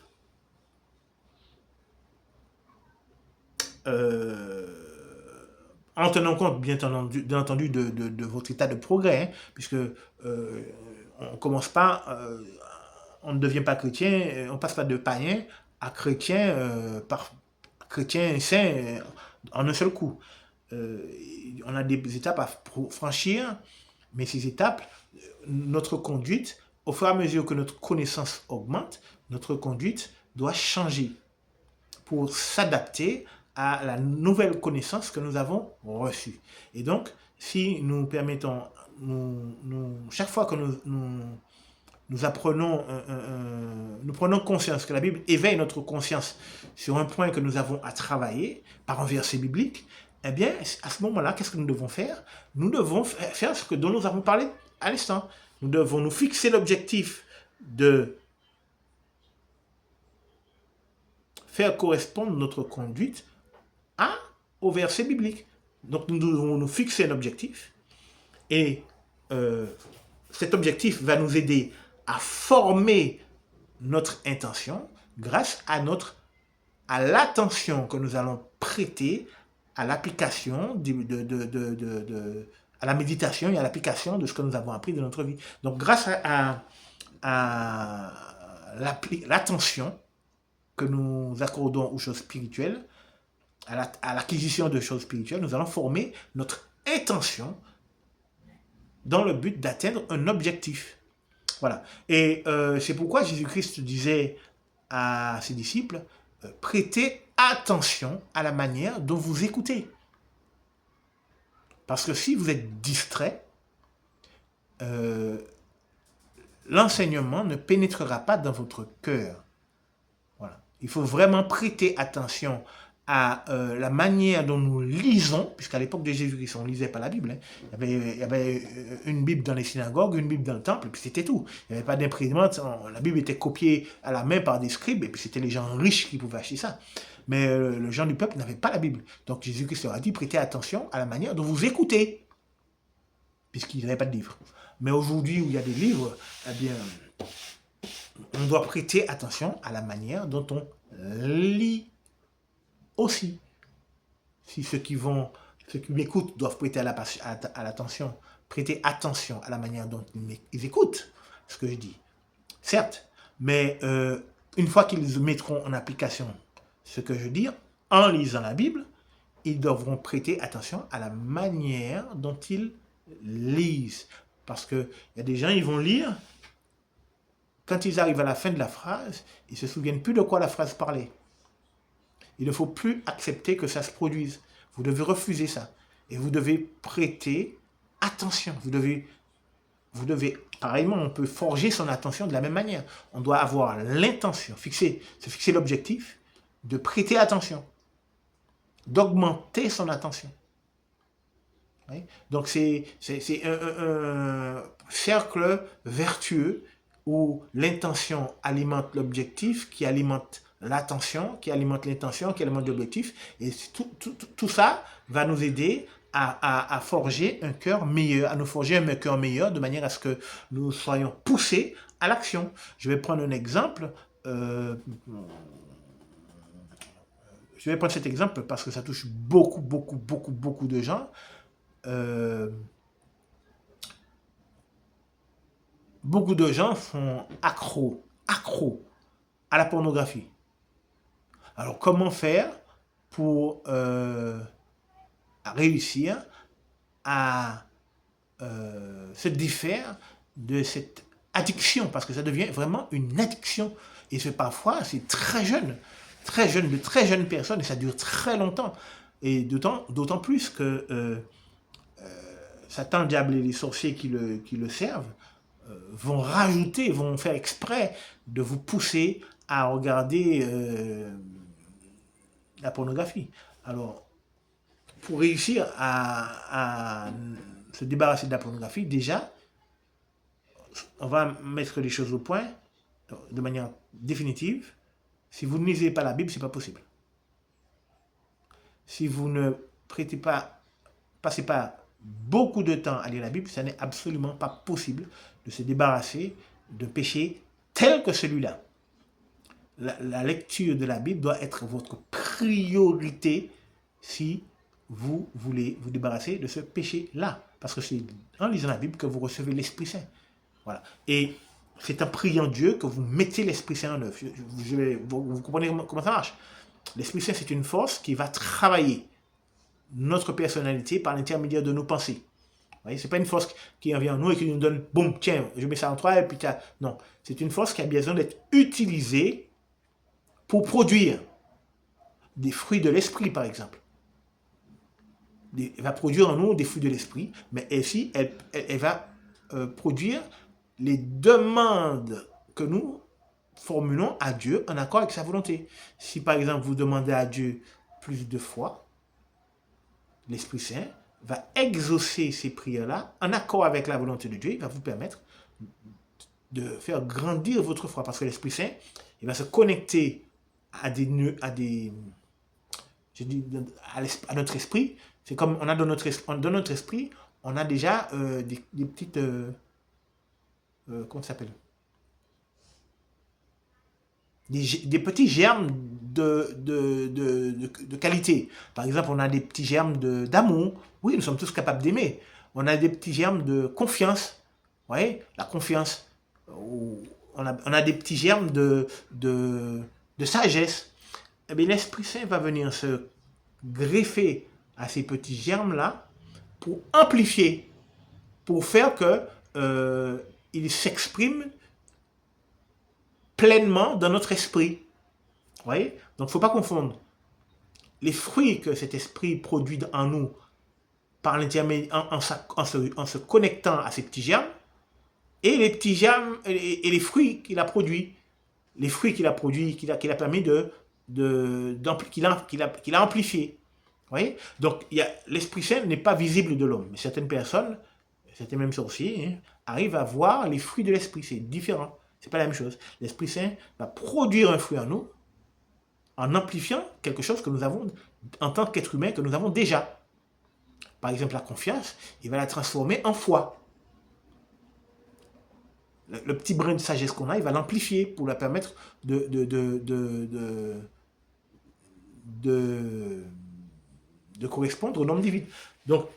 en tenant compte, bien entendu, de votre état de progrès, puisque on commence pas, on ne devient pas chrétien, on passe pas de païen à chrétien, par chrétien saint en un seul coup. On a des étapes à franchir, mais ces étapes, notre conduite, au fur et à mesure que notre connaissance augmente, notre conduite doit changer pour s'adapter à la nouvelle connaissance que nous avons reçue. Et donc, si nous permettons, chaque fois que nous apprenons, nous prenons conscience que la Bible éveille notre conscience sur un point que nous avons à travailler par un verset biblique, eh bien, à ce moment-là, qu'est-ce que nous devons faire? Nous devons faire ce dont nous avons parlé à l'instant. Nous devons nous fixer l'objectif de faire correspondre notre conduite au verset biblique. Donc, nous devons nous fixer un objectif et cet objectif va nous aider à former notre intention grâce à l'attention que nous allons prêter à l'application, à la méditation et à l'application de ce que nous avons appris de notre vie. Donc, grâce à l'attention que nous accordons aux choses spirituelles, à l'acquisition de choses spirituelles, nous allons former notre intention dans le but d'atteindre un objectif. Voilà. Et c'est pourquoi Jésus-Christ disait à ses disciples, prêtez attention à la manière dont vous écoutez. Parce que si vous êtes distrait, l'enseignement ne pénétrera pas dans votre cœur. Voilà. Il faut vraiment prêter attention à la manière dont nous lisons, puisqu'à l'époque de Jésus-Christ, on ne lisait pas la Bible. Il y avait une Bible dans les synagogues, une Bible dans le temple, et puis c'était tout. Il n'y avait pas d'imprimante, la Bible était copiée à la main par des scribes, et puis c'était les gens riches qui pouvaient acheter ça. Mais les gens du peuple n'avaient pas la Bible. Donc Jésus-Christ leur a dit, prêtez attention à la manière dont vous écoutez. puisqu'il n'y avait pas de livres. Mais aujourd'hui où il y a des livres, eh bien, on doit prêter attention à la manière dont on lit aussi. Si ceux qui m'écoutent doivent prêter à l'attention, prêter attention à la manière dont ils écoutent ce que je dis. Certes, mais une fois qu'ils mettront en application ce que je dis, en lisant la Bible, ils devront prêter attention à la manière dont ils lisent. Parce qu'il y a des gens, ils vont lire, quand ils arrivent à la fin de la phrase, ils ne se souviennent plus de quoi la phrase parlait. Il ne faut plus accepter que ça se produise. Vous devez refuser ça. Et vous devez prêter attention. Vous devez, pareillement, on peut forger son attention de la même manière. On doit avoir l'intention, se fixer l'objectif de prêter attention, d'augmenter son attention. Oui? Donc c'est un cercle vertueux où l'intention alimente l'objectif, qui alimente l'attention, qui alimente l'intention, qui alimente l'objectif. Et tout ça va nous aider à forger un cœur meilleur, à nous forger un cœur meilleur de manière à ce que nous soyons poussés à l'action. Je vais prendre un exemple. Je vais prendre cet exemple parce que ça touche beaucoup de gens. Beaucoup de gens sont accros à la pornographie. Alors, comment faire pour réussir à se défaire de cette addiction? Parce que ça devient vraiment une addiction. Et parfois, c'est très jeune, de très jeunes personnes, et ça dure très longtemps. Et d'autant plus que Satan, le diable et les sorciers qui le servent vont faire exprès de vous pousser à regarder la pornographie. Alors, pour réussir à se débarrasser de la pornographie, déjà, on va mettre les choses au point de manière définitive. Si vous ne lisez pas la Bible, ce n'est pas possible. Si vous ne passez pas beaucoup de temps à lire la Bible, ça n'est absolument pas possible de se débarrasser de péché tel que celui-là. La lecture de la Bible doit être votre priorité si vous voulez vous débarrasser de ce péché-là. Parce que c'est en lisant la Bible que vous recevez l'Esprit Saint. Voilà. Et c'est en priant Dieu que vous mettez l'Esprit Saint en œuvre. Vous comprenez comment ça marche? L'Esprit Saint, c'est une force qui va travailler notre personnalité par l'intermédiaire de nos pensées. Ce n'est pas une force qui vient en nous et qui nous donne, boum, tiens, je mets ça en toi et puis t'as... Non, c'est une force qui a besoin d'être utilisée pour produire des fruits de l'esprit, par exemple. Elle va produire en nous des fruits de l'esprit, mais aussi, elle va produire les demandes que nous formulons à Dieu en accord avec sa volonté. Si, par exemple, vous demandez à Dieu plus de foi, l'Esprit Saint va exaucer ces prières-là en accord avec la volonté de Dieu. Il va vous permettre de faire grandir votre foi parce que l'Esprit Saint, il va se connecter à notre esprit. C'est comme on a dans notre esprit, on a déjà des petites... comment ça s'appelle? Des petits germes de qualité. Par exemple, on a des petits germes d'amour. Oui, nous sommes tous capables d'aimer. On a des petits germes de confiance. Vous voyez, la confiance. On a des petits germes de sagesse. Eh bien, l'Esprit Saint va venir se greffer à ces petits germes-là pour amplifier, pour faire que il s'exprime pleinement dans notre esprit. Vous voyez? Donc, il ne faut pas confondre les fruits que cet esprit produit en nous par l'intermédiaire, en se connectant à ces petits germes, et les petits germes et les fruits qu'il a produits. Les fruits qu'il a produits, qu'il a permis qu'il a amplifié. Vous voyez? Donc, l'Esprit Saint n'est pas visible de l'homme. Mais certaines personnes, certains même sorciers, arrivent à voir les fruits de l'Esprit. C'est différent. C'est pas la même chose. L'Esprit Saint va produire un fruit en nous en amplifiant quelque chose que nous avons en tant qu'être humain, que nous avons déjà. par exemple la confiance, il va la transformer en foi. Le petit brin de sagesse qu'on a, il va l'amplifier pour la permettre de, de correspondre au nombre divin. Donc,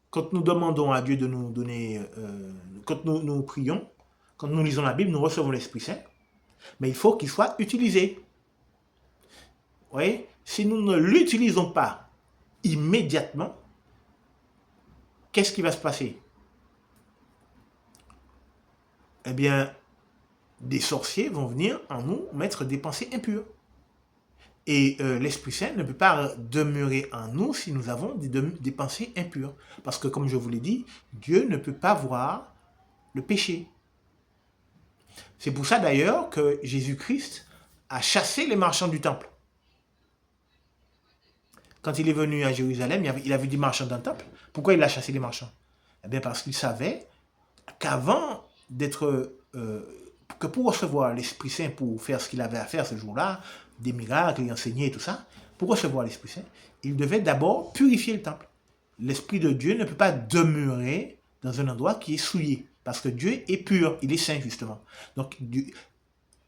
quand nous demandons à Dieu de nous donner, quand nous prions, quand nous lisons la Bible, nous recevons l'Esprit Saint, mais il faut qu'il soit utilisé. Vous voyez, si nous ne l'utilisons pas immédiatement, qu'est-ce qui va se passer? Eh bien, des sorciers vont venir en nous mettre des pensées impures. Et l'Esprit Saint ne peut pas demeurer en nous si nous avons des pensées impures. Parce que, comme je vous l'ai dit, Dieu ne peut pas voir le péché. C'est pour ça d'ailleurs que Jésus-Christ a chassé les marchands du temple. Quand il est venu à Jérusalem, il a vu des marchands dans le temple. Pourquoi il a chassé les marchands? Eh bien parce qu'il savait qu'avant d'être... que pour recevoir l'Esprit Saint, pour faire ce qu'il avait à faire ce jour-là, des miracles, et enseigner et tout ça, pour recevoir l'Esprit Saint, il devait d'abord purifier le temple. L'Esprit de Dieu ne peut pas demeurer dans un endroit qui est souillé, parce que Dieu est pur, il est saint justement. Donc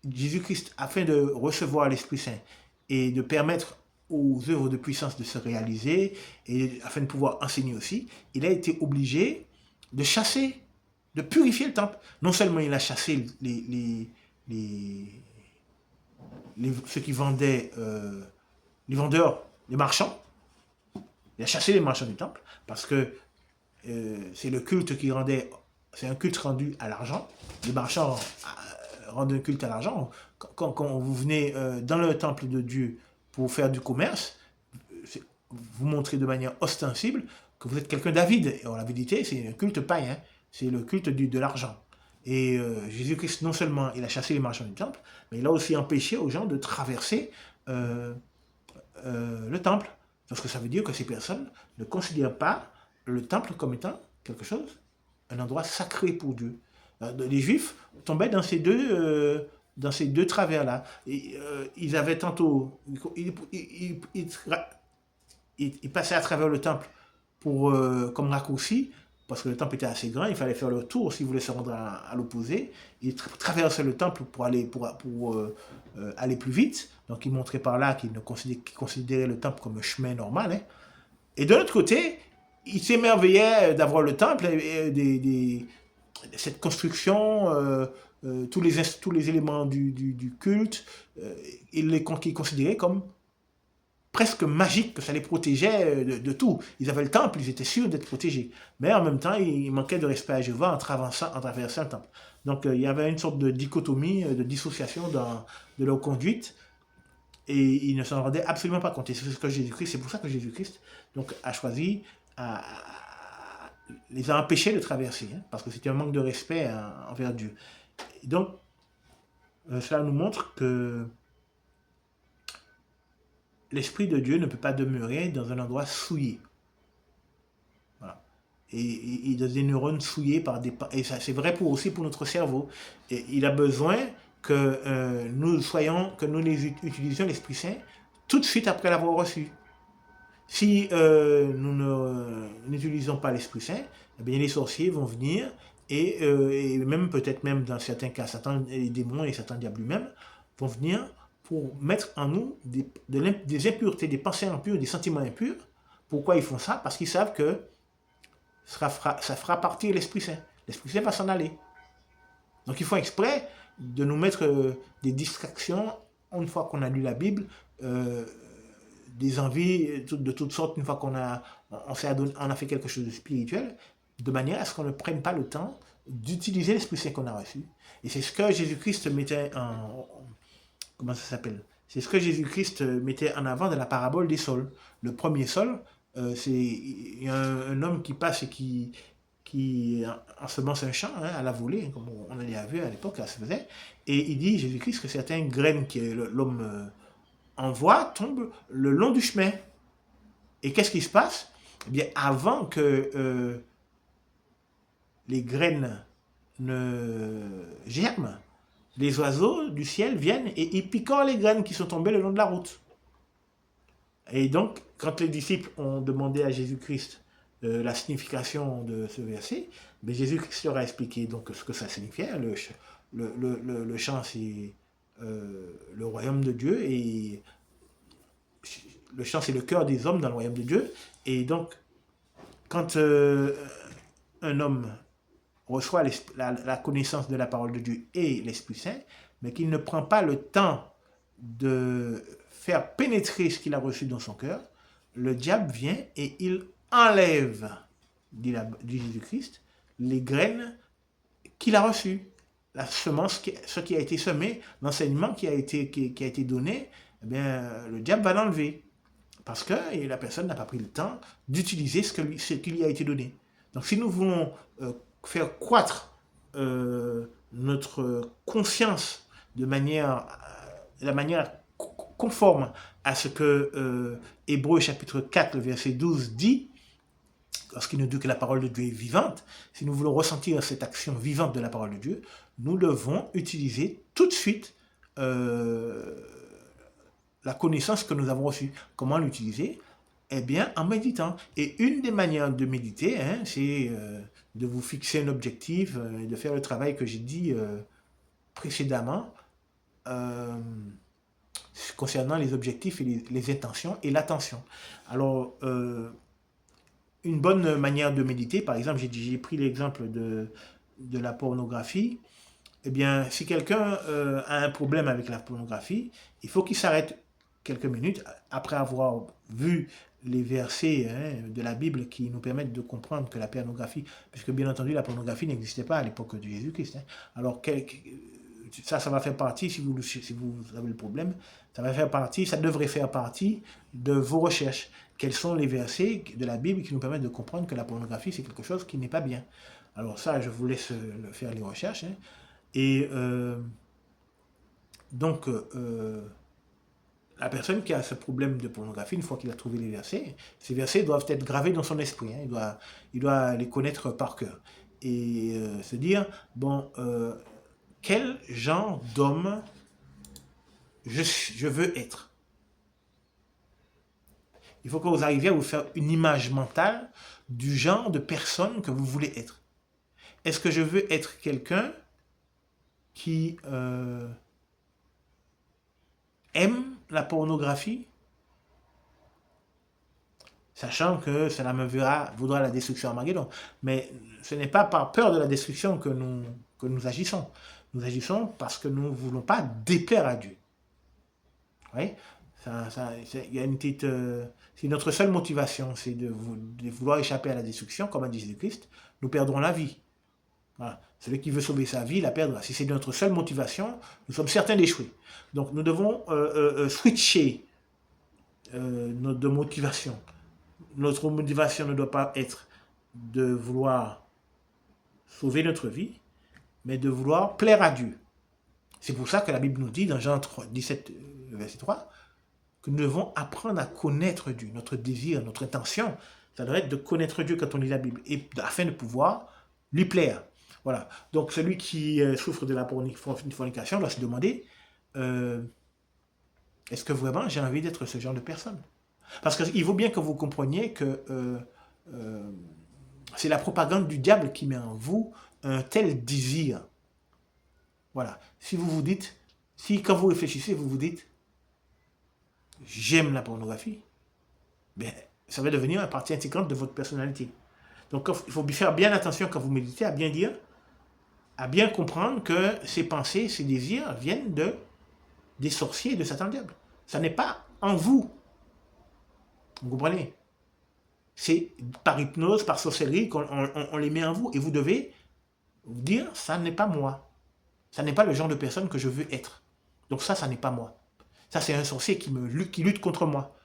Jésus-Christ, afin de recevoir l'Esprit Saint et de permettre aux œuvres de puissance de se réaliser, et afin de pouvoir enseigner aussi, il a été obligé de chasser, de purifier le temple. Non seulement il a chassé ceux qui vendaient, les vendeurs, les marchands, il a chassé les marchands du temple, parce que c'est le culte qui rendait, c'est un culte rendu à l'argent. Les marchands rendent un culte à l'argent. Quand vous venez dans le temple de Dieu pour faire du commerce, vous montrez de manière ostensible que vous êtes quelqu'un d'avide. Et en vérité, c'est un culte païen, c'est le culte de l'argent. Et Jésus-Christ, non seulement il a chassé les marchands du temple, mais il a aussi empêché aux gens de traverser le temple. Parce que ça veut dire que ces personnes ne considèrent pas le temple comme étant quelque chose, un endroit sacré pour Dieu. Les Juifs tombaient dans ces deux travers-là. Ils avaient tantôt... Ils passaient à travers le temple comme raccourci, parce que le temple était assez grand, il fallait faire le tour s'ils voulaient se rendre à l'opposé. Ils traversaient le temple pour aller plus vite. Donc ils montraient par là qu'ils considéraient le temple comme un chemin normal. Hein. Et de l'autre côté, ils s'émerveillaient d'avoir le temple, cette construction, tous les éléments du culte, ils les considéraient comme presque magique, que ça les protégeait de tout. Ils avaient le temple, ils étaient sûrs d'être protégés. Mais en même temps, il manquait de respect à Jéhovah en traversant le temple. Donc il y avait une sorte de dichotomie, de dissociation de leur conduite, et ils ne s'en rendaient absolument pas compte. Et c'est pour ça que Jésus-Christ donc, a choisi, les a empêchés de traverser, hein, parce que c'était un manque de respect envers Dieu. Et donc, cela nous montre que l'Esprit de Dieu ne peut pas demeurer dans un endroit souillé. Voilà. Et dans des neurones souillés par des... Et ça, c'est vrai aussi pour notre cerveau. Et il a besoin que nous utilisions l'Esprit Saint tout de suite après l'avoir reçu. Si nous n'utilisons pas l'Esprit Saint, eh bien les sorciers vont venir et même peut-être même dans certains cas, Satan, les démons et Satan diable lui-même vont venir pour mettre en nous des impuretés, des pensées impures, des sentiments impurs. Pourquoi ils font ça? Parce qu'ils savent que ça fera partir l'Esprit Saint. L'Esprit Saint va s'en aller. Donc ils font exprès de nous mettre des distractions une fois qu'on a lu la Bible, des envies de toutes sortes une fois qu'on a fait quelque chose de spirituel, de manière à ce qu'on ne prenne pas le temps d'utiliser l'Esprit Saint qu'on a reçu. Et c'est ce que Jésus-Christ mettait comment ça s'appelle? C'est ce que Jésus-Christ mettait en avant dans la parabole des sols. Le premier sol, il y a un homme qui passe et qui ensemence un champ à la volée, comme on a vu à l'époque, ça se faisait. Et il dit, Jésus-Christ, que certaines graines que l'homme envoie tombent le long du chemin. Et qu'est-ce qui se passe? Eh bien, avant que les graines ne germent, les oiseaux du ciel viennent et ils picorent les graines qui sont tombées le long de la route. Et donc, quand les disciples ont demandé à Jésus-Christ la signification de ce verset, mais Jésus-Christ leur a expliqué donc ce que ça signifiait. Le chant, c'est le royaume de Dieu, et le chant, c'est le cœur des hommes dans le royaume de Dieu. Et donc, quand un homme reçoit la connaissance de la parole de Dieu et l'Esprit Saint, mais qu'il ne prend pas le temps de faire pénétrer ce qu'il a reçu dans son cœur, le diable vient et il enlève, dit Jésus-Christ, les graines qu'il a reçues. La semence, ce qui a été semé, l'enseignement qui a été donné, eh bien, le diable va l'enlever. Parce que la personne n'a pas pris le temps d'utiliser ce qui lui a été donné. Donc si nous voulons faire croître notre conscience de la manière conforme à ce que Hébreux chapitre 4, verset 12 dit, lorsqu'il nous dit que la parole de Dieu est vivante, si nous voulons ressentir cette action vivante de la parole de Dieu, nous devons utiliser tout de suite la connaissance que nous avons reçue. Comment l'utiliser? Eh bien, en méditant. Et une des manières de méditer, c'est de vous fixer un objectif et de faire le travail que j'ai dit précédemment concernant les objectifs et les intentions et l'attention. Alors, une bonne manière de méditer, par exemple, j'ai pris l'exemple de la pornographie. Eh bien, si quelqu'un a un problème avec la pornographie, il faut qu'il s'arrête quelques minutes après avoir vu les versets de la Bible qui nous permettent de comprendre que la pornographie, puisque bien entendu la pornographie n'existait pas à l'époque de Jésus-Christ. Alors ça va faire partie, si vous avez le problème, ça devrait faire partie de vos recherches. Quels sont les versets de la Bible qui nous permettent de comprendre que la pornographie c'est quelque chose qui n'est pas bien. Alors ça, je vous laisse faire les recherches. Et donc, la personne qui a ce problème de pornographie, une fois qu'il a trouvé les versets, ces versets doivent être gravés dans son esprit. Il doit les connaître par cœur. Et se dire, bon, quel genre d'homme je veux être? Il faut que vous arriviez à vous faire une image mentale du genre de personne que vous voulez être. Est-ce que je veux être quelqu'un qui aime la pornographie, sachant que cela me vaudra la destruction Armageddon. Mais ce n'est pas par peur de la destruction que nous agissons. Nous agissons parce que nous ne voulons pas déplaire à Dieu. Oui, il y a une petite... si notre seule motivation, c'est de vouloir échapper à la destruction, comme a dit Jésus-Christ, nous perdrons la vie. Voilà. Celui qui veut sauver sa vie la perdra. Si c'est notre seule motivation, nous sommes certains d'échouer. Donc nous devons switcher de motivation. Notre motivation ne doit pas être de vouloir sauver notre vie, mais de vouloir plaire à Dieu. C'est pour ça que la Bible nous dit dans Jean 17, verset 3, que nous devons apprendre à connaître Dieu. Notre désir, notre intention, ça doit être de connaître Dieu quand on lit la Bible, et afin de pouvoir lui plaire. Voilà. Donc celui qui souffre de la fornication doit se demander, est-ce que vraiment j'ai envie d'être ce genre de personne? Parce qu'il vaut bien que vous compreniez que c'est la propagande du diable qui met en vous un tel désir. Voilà. Si vous vous dites, si quand vous réfléchissez, vous vous dites, j'aime la pornographie, ben, ça va devenir une partie intégrante de votre personnalité. Donc il faut faire bien attention quand vous méditez à bien dire, à bien comprendre que ces pensées, ces désirs viennent des sorciers et de Satan diable. Ça n'est pas en vous. Vous comprenez? C'est par hypnose, par sorcellerie qu'on les met en vous. Et vous devez vous dire, ça n'est pas moi. Ça n'est pas le genre de personne que je veux être. Donc ça n'est pas moi. Ça, c'est un sorcier qui lutte contre moi.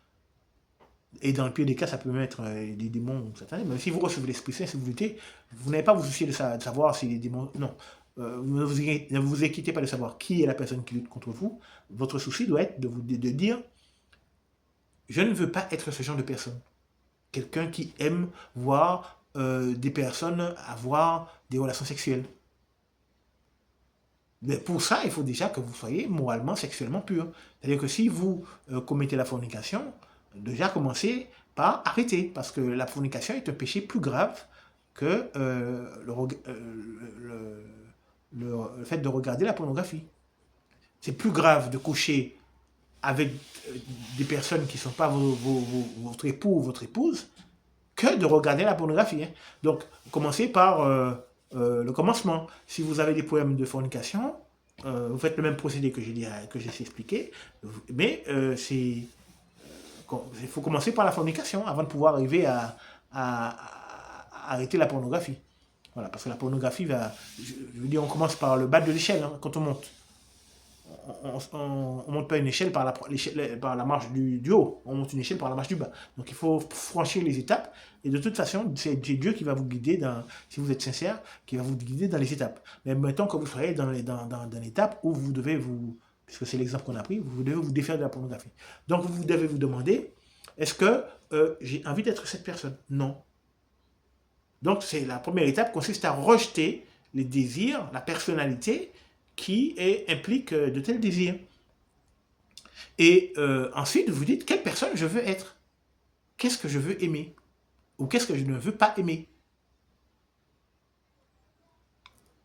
Et dans le pire des cas, ça peut même être des démons satanés. Mais si vous recevez l'Esprit Saint, si vous luttez, vous n'avez pas à vous soucier de savoir si les démons... Non. Ne vous inquiétez pas de savoir qui est la personne qui lutte contre vous. Votre souci doit être de dire, je ne veux pas être ce genre de personne. Quelqu'un qui aime voir des personnes avoir des relations sexuelles. Mais pour ça, il faut déjà que vous soyez moralement, sexuellement pur. C'est-à-dire que si vous commettez la fornication, déjà commencez par arrêter, parce que la fornication est un péché plus grave que le fait de regarder la pornographie. C'est plus grave de coucher avec des personnes qui ne sont pas votre époux ou votre épouse que de regarder la pornographie. Hein. Donc, commencez par le commencement. Si vous avez des problèmes de fornication, vous faites le même procédé que j'ai expliqué, mais il faut commencer par la fornication avant de pouvoir arriver à arrêter la pornographie. Voilà, parce que la pornographie va... Je veux dire, on commence par le bas de l'échelle hein, quand on monte. On ne monte pas une échelle par la marche du haut, on monte une échelle par la marche du bas. Donc il faut franchir les étapes, et de toute façon, c'est Dieu qui va vous guider, si vous êtes sincère, qui va vous guider dans les étapes. Mais mettons que vous soyez dans l'étape où vous devez puisque c'est l'exemple qu'on a pris, vous devez vous défaire de la pornographie. Donc vous devez vous demander, est-ce que j'ai envie d'être cette personne? Non. Donc c'est la première étape consiste à rejeter les désirs, la personnalité, qui implique de tels désirs. Et ensuite, vous dites, quelle personne je veux être? Qu'est-ce que je veux aimer? Ou qu'est-ce que je ne veux pas aimer?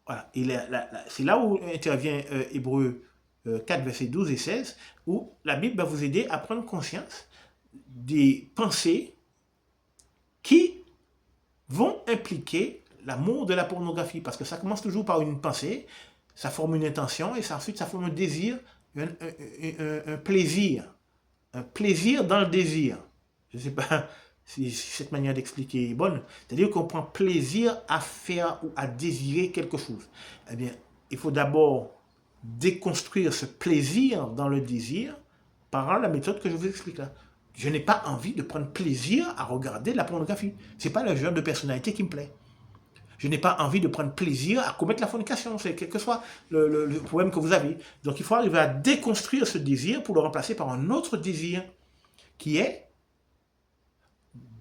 Voilà. Et c'est là où intervient Hébreux 4, versets 12 et 16, où la Bible va vous aider à prendre conscience des pensées qui vont impliquer l'amour de la pornographie. Parce que ça commence toujours par une pensée, ça forme une intention, et ensuite ça forme un désir, un plaisir. Un plaisir dans le désir. Je ne sais pas si cette manière d'expliquer est bonne. C'est-à-dire qu'on prend plaisir à faire ou à désirer quelque chose. Eh bien, il faut d'abord déconstruire ce plaisir dans le désir par la méthode que je vous explique là. Je n'ai pas envie de prendre plaisir à regarder la pornographie. Ce n'est pas le genre de personnalité qui me plaît. Je n'ai pas envie de prendre plaisir à commettre la fornication, c'est quel que soit le problème que vous avez. Donc il faut arriver à déconstruire ce désir pour le remplacer par un autre désir qui est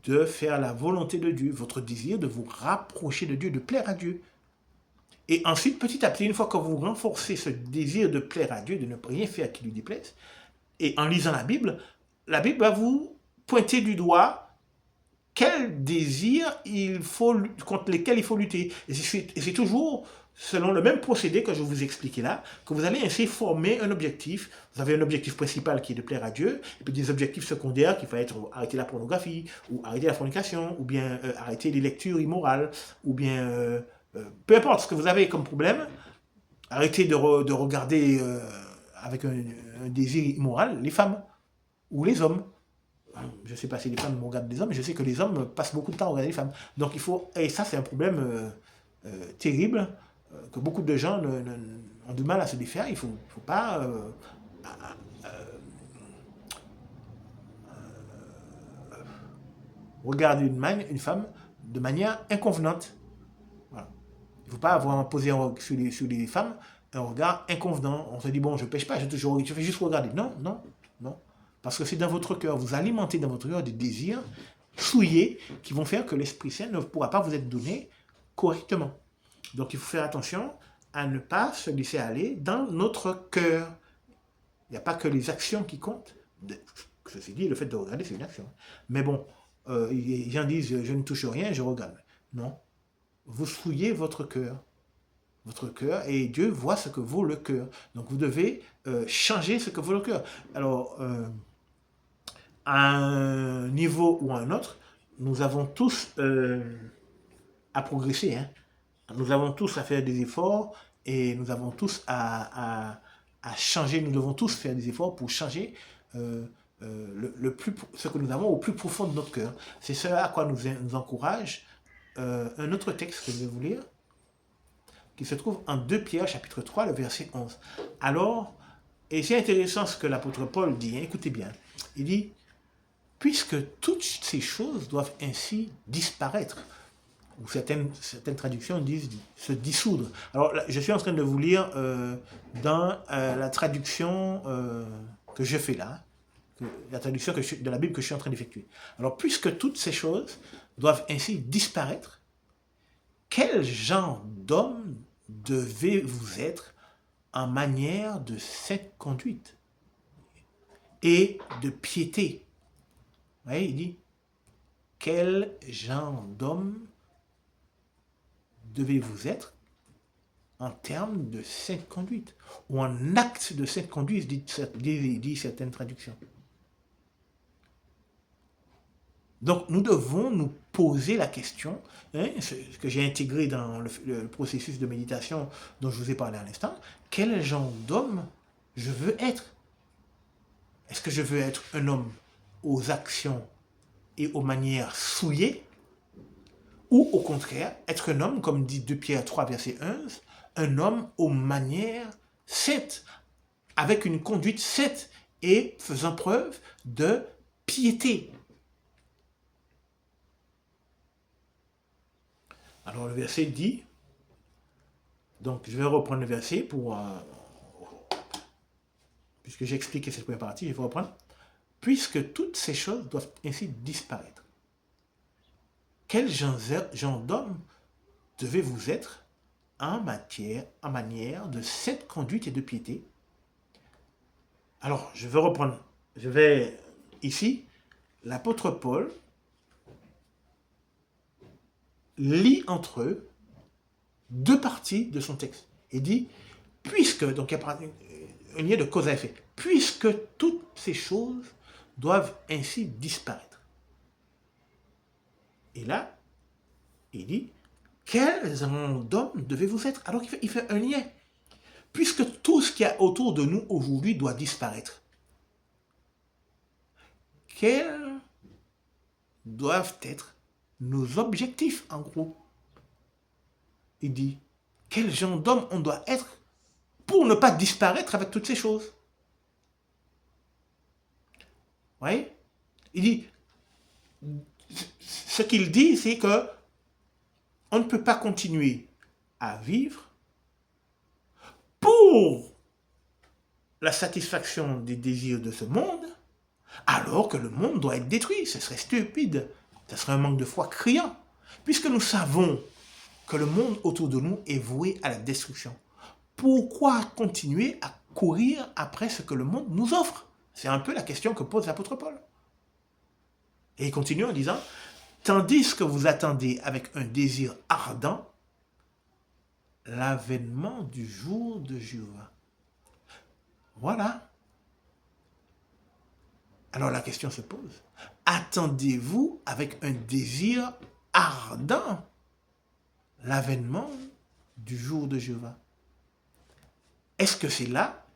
de faire la volonté de Dieu, votre désir de vous rapprocher de Dieu, de plaire à Dieu. Et ensuite, petit à petit, une fois que vous renforcez ce désir de plaire à Dieu, de ne rien faire qui lui déplaise, et en lisant la Bible va vous pointer du doigt quel désir contre lesquels il faut lutter. Et c'est toujours selon le même procédé que je vous expliquais là, que vous allez ainsi former un objectif. Vous avez un objectif principal qui est de plaire à Dieu, et puis des objectifs secondaires qui vont être arrêter la pornographie, ou arrêter la fornication, ou bien arrêter les lectures immorales, ou bien peu importe ce que vous avez comme problème, arrêter de regarder avec un désir immoral les femmes ou les hommes. Je ne sais pas si les femmes regardent les hommes, mais je sais que les hommes passent beaucoup de temps à regarder les femmes. Donc il faut, et ça c'est un problème terrible, que beaucoup de gens ont du mal à se défaire. Il ne faut pas regarder une femme de manière inconvenante. Voilà. Il ne faut pas avoir posé sur les femmes un regard inconvenant. On se dit, bon, je ne pêche pas, je fais juste regarder. Non, non, non. Parce que c'est dans votre cœur, vous alimentez dans votre cœur des désirs souillés qui vont faire que l'Esprit Saint ne pourra pas vous être donné correctement. Donc il faut faire attention à ne pas se laisser aller dans notre cœur. Il n'y a pas que les actions qui comptent. Ceci dit, le fait de regarder, c'est une action. Mais bon, les gens disent, je ne touche rien, je regarde. Non. Vous souillez votre cœur. Votre cœur, et Dieu voit ce que vaut le cœur. Donc vous devez changer ce que vaut le cœur. Alors, à un niveau ou à un autre, nous avons tous à progresser. Hein. Nous avons tous à faire des efforts, et nous avons tous à changer. Nous devons tous faire des efforts pour changer ce que nous avons au plus profond de notre cœur. C'est cela à quoi nous encourage un autre texte que je vais vous lire, qui se trouve en 2 Pierre, chapitre 3, le verset 11. Alors, et c'est intéressant ce que l'apôtre Paul dit, hein, écoutez bien, il dit, puisque toutes ces choses doivent ainsi disparaître, ou certaines traductions disent se dissoudre. Alors, là, je suis en train de vous lire dans la traduction que je fais là, la traduction de la Bible que je suis en train d'effectuer. Alors, puisque toutes ces choses doivent ainsi disparaître, quel genre d'homme devez-vous être en manière de sainte conduite et de piété. Vous voyez, il dit, quel genre d'homme devez-vous être en termes de sainte conduite ou en acte de sainte conduite, dit certaines traductions. Donc, nous devons nous poser la question, ce que j'ai intégré dans le processus de méditation dont je vous ai parlé à l'instant, quel genre d'homme je veux être? Est-ce que je veux être un homme aux actions et aux manières souillées, ou au contraire, être un homme, comme dit 2 Pierre 3, verset 11, un homme aux manières saintes, avec une conduite sainte et faisant preuve de piété. Alors le verset dit, donc je vais reprendre le verset pour, puisque j'ai expliqué cette première partie, je vais reprendre. Puisque toutes ces choses doivent ainsi disparaître. Quel genre d'homme devez-vous être en manière de sainte conduite et de piété? Alors, je vais ici, l'apôtre Paul lit entre eux 2 parties de son texte. Il dit, puisque, donc il y a un lien de cause à effet, puisque toutes ces choses doivent ainsi disparaître. Et là, il dit, quel genre d'homme devez-vous être? Alors il fait un lien. Puisque tout ce qu'il y a autour de nous aujourd'hui doit disparaître. Quels doivent être nos objectifs, en gros? Il dit, quel genre d'homme on doit être pour ne pas disparaître avec toutes ces choses? Vous voyez? Il dit, ce qu'il dit, c'est que on ne peut pas continuer à vivre pour la satisfaction des désirs de ce monde, alors que le monde doit être détruit. Ce serait stupide. Ce serait un manque de foi criant. Puisque nous savons que le monde autour de nous est voué à la destruction, pourquoi continuer à courir après ce que le monde nous offre? C'est un peu la question que pose l'apôtre Paul. Et il continue en disant, tandis que vous attendez avec un désir ardent l'avènement du jour de Jéhovah. Voilà. Alors la question se pose, attendez-vous avec un désir ardent l'avènement du jour de Jéhovah? Est-ce que c'est là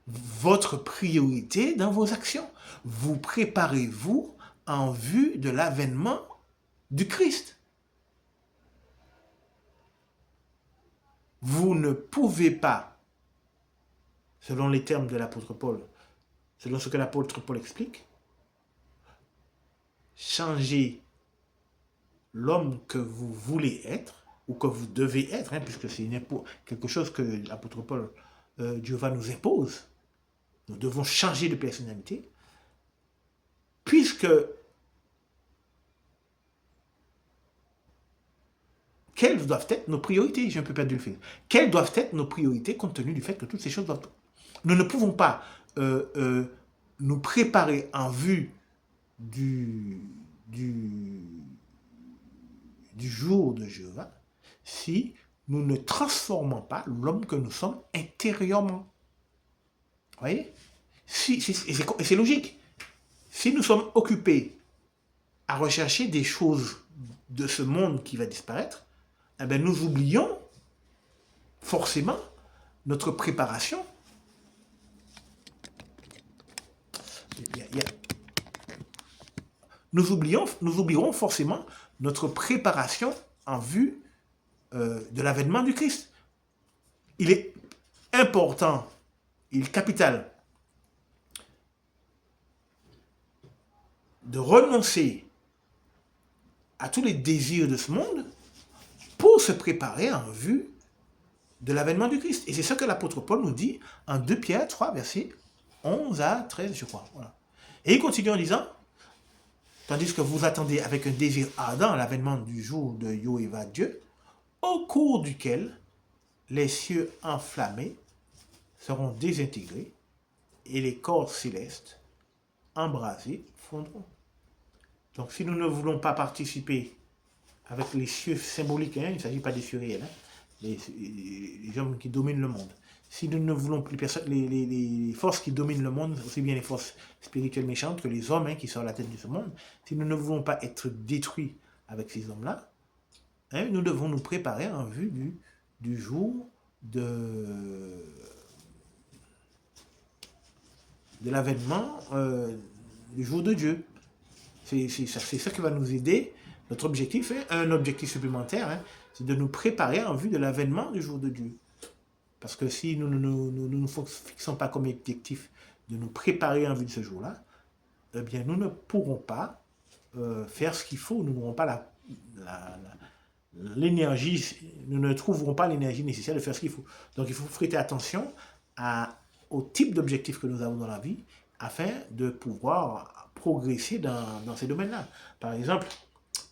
votre priorité dans vos actions? Vous préparez-vous en vue de l'avènement du Christ? Vous ne pouvez pas, selon les termes de l'apôtre Paul, selon ce que l'apôtre Paul explique, changer l'homme que vous voulez être, ou que vous devez être, puisque c'est quelque chose que l'apôtre Paul, Dieu va nous impose. Nous devons changer de personnalité, puisque quelles doivent être nos priorités? J'ai un peu perdu le fil. Quelles doivent être nos priorités compte tenu du fait que toutes ces choses doivent... Nous ne pouvons pas nous préparer en vue du jour de Jéhovah si nous ne transformons pas l'homme que nous sommes intérieurement. Vous voyez? Et c'est logique. Si nous sommes occupés à rechercher des choses de ce monde qui va disparaître, eh bien nous oublions forcément notre préparation. Nous oublierons forcément notre préparation en vue de l'avènement du Christ. Il est important, il est capital de renoncer à tous les désirs de ce monde pour se préparer en vue de l'avènement du Christ. Et c'est ce que l'apôtre Paul nous dit en 2 Pierre 3, versets 11 à 13, je crois. Voilà. Et il continue en disant, tandis que vous attendez avec un désir ardent l'avènement du jour de Jéhovah Dieu, au cours duquel les cieux enflammés seront désintégrés et les corps célestes, embrasés, fondront. Donc si nous ne voulons pas participer avec les cieux symboliques, il ne s'agit pas des cieux réels, les hommes qui dominent le monde. Si nous ne voulons plus les forces qui dominent le monde, aussi bien les forces spirituelles méchantes que les hommes qui sont à la tête de ce monde, si nous ne voulons pas être détruits avec ces hommes-là, nous devons nous préparer en vue du jour de l'avènement du jour de Dieu. C'est ça qui va nous aider. Notre objectif est un objectif supplémentaire, c'est de nous préparer en vue de l'avènement du jour de Dieu. Parce que si nous ne nous fixons pas comme objectif de nous préparer en vue de ce jour-là, eh bien nous ne pourrons pas faire ce qu'il faut, nous n'aurons pas l'énergie, nous ne trouverons pas l'énergie nécessaire de faire ce qu'il faut. Donc il faut prêter attention au type d'objectif que nous avons dans la vie afin de pouvoir progresser dans ces domaines-là. Par exemple,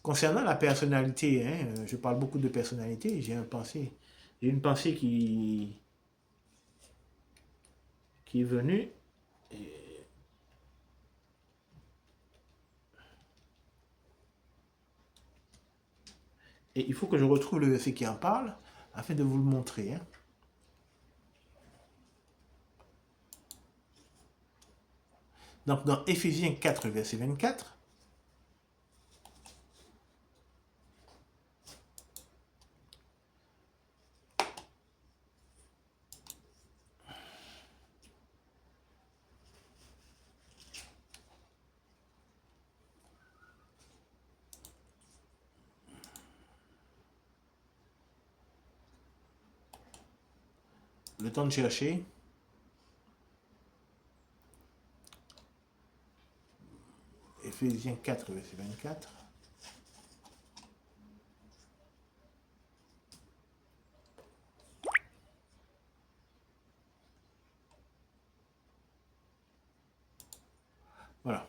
concernant la personnalité, je parle beaucoup de personnalité, j'ai une pensée qui est venue. Et il faut que je retrouve le verset qui en parle afin de vous le montrer. Donc dans Éphésiens 4, verset 24, le temps de chercher. Éphésiens 4, verset 24. Voilà.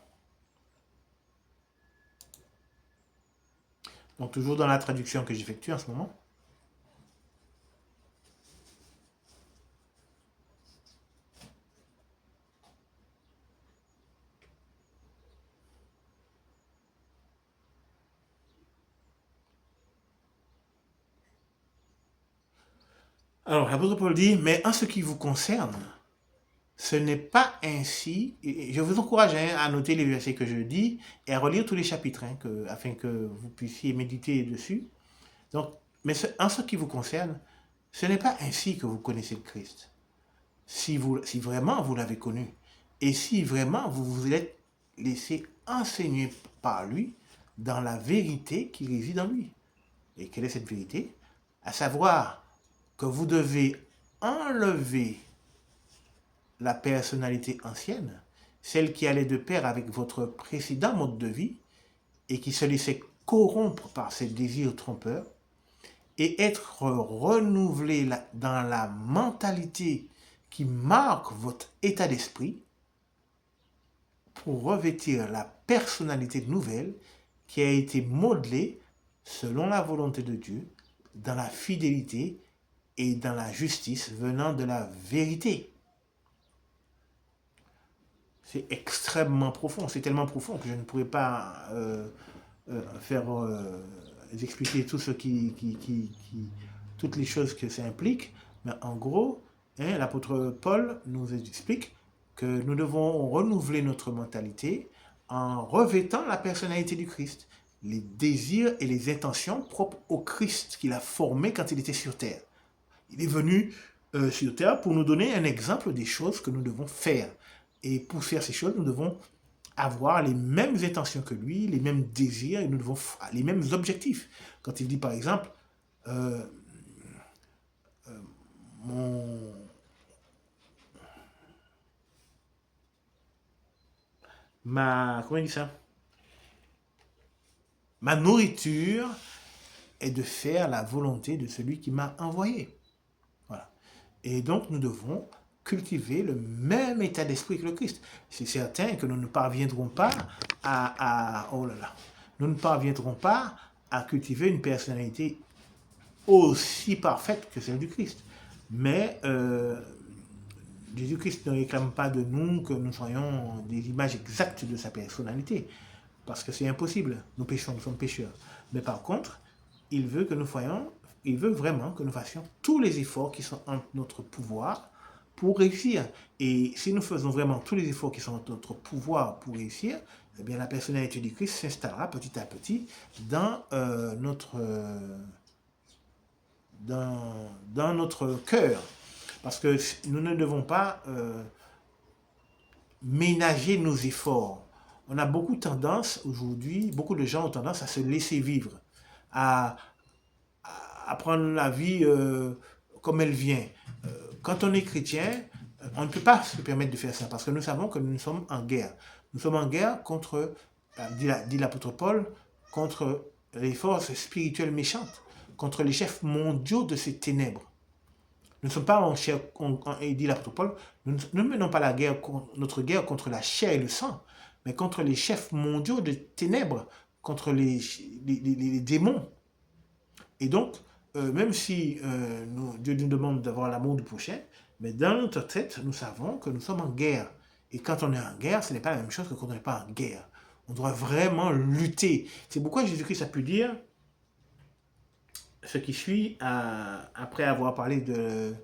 Donc toujours dans la traduction que j'effectue en ce moment. Alors, l'apôtre Paul dit, mais en ce qui vous concerne, ce n'est pas ainsi. Et je vous encourage à noter les versets que je dis et à relire tous les chapitres afin que vous puissiez méditer dessus. Donc, mais en ce qui vous concerne, ce n'est pas ainsi que vous connaissez le Christ. Si vraiment vous l'avez connu et si vraiment vous vous êtes laissé enseigner par lui dans la vérité qui réside en lui. Et quelle est cette vérité? À savoir que vous devez enlever la personnalité ancienne, celle qui allait de pair avec votre précédent mode de vie et qui se laissait corrompre par ses désirs trompeurs, et être renouvelé dans la mentalité qui marque votre état d'esprit pour revêtir la personnalité nouvelle qui a été modelée selon la volonté de Dieu, dans la fidélité et dans la justice venant de la vérité. C'est extrêmement profond, c'est tellement profond que je ne pourrais pas expliquer tout toutes les choses que ça implique, mais en gros, l'apôtre Paul nous explique que nous devons renouveler notre mentalité en revêtant la personnalité du Christ, les désirs et les intentions propres au Christ qu'il a formé quand il était sur terre. Il est venu sur terre pour nous donner un exemple des choses que nous devons faire. Et pour faire ces choses, nous devons avoir les mêmes intentions que lui, les mêmes désirs, et nous devons les mêmes objectifs. Quand il dit par exemple, comment il dit ça? Ma nourriture est de faire la volonté de celui qui m'a envoyé. Voilà. Et donc nous devons cultiver le même état d'esprit que le Christ. C'est certain que nous ne parviendrons pas nous ne parviendrons pas à cultiver une personnalité aussi parfaite que celle du Christ. Mais Jésus-Christ ne réclame pas de nous que nous soyons des images exactes de sa personnalité, parce que c'est impossible. Nous péchons, nous sommes pécheurs. Mais par contre, il veut que nous soyons, il veut vraiment que nous fassions tous les efforts qui sont en notre pouvoir pour réussir. Et si nous faisons vraiment tous les efforts qui sont en notre pouvoir pour réussir, eh bien la personnalité du Christ s'installera petit à petit dans dans notre cœur. Parce que nous ne devons pas ménager nos efforts. On a beaucoup tendance aujourd'hui, beaucoup de gens ont tendance à se laisser vivre, à, à prendre la vie comme elle vient. Quand on est chrétien, on ne peut pas se permettre de faire ça parce que nous savons que nous sommes en guerre. Nous sommes en guerre contre, dit l'apôtre Paul, contre les forces spirituelles méchantes, contre les chefs mondiaux de ces ténèbres. Nous ne sommes pas en chair, et dit l'apôtre Paul, nous ne menons pas la guerre, notre guerre contre la chair et le sang, mais contre les chefs mondiaux de ténèbres, contre les démons. Et donc, même si Dieu nous demande d'avoir l'amour du prochain, mais dans notre tête, nous savons que nous sommes en guerre. Et quand on est en guerre, ce n'est pas la même chose que quand on n'est pas en guerre. On doit vraiment lutter. C'est pourquoi Jésus-Christ a pu dire ce qui suit après avoir parlé de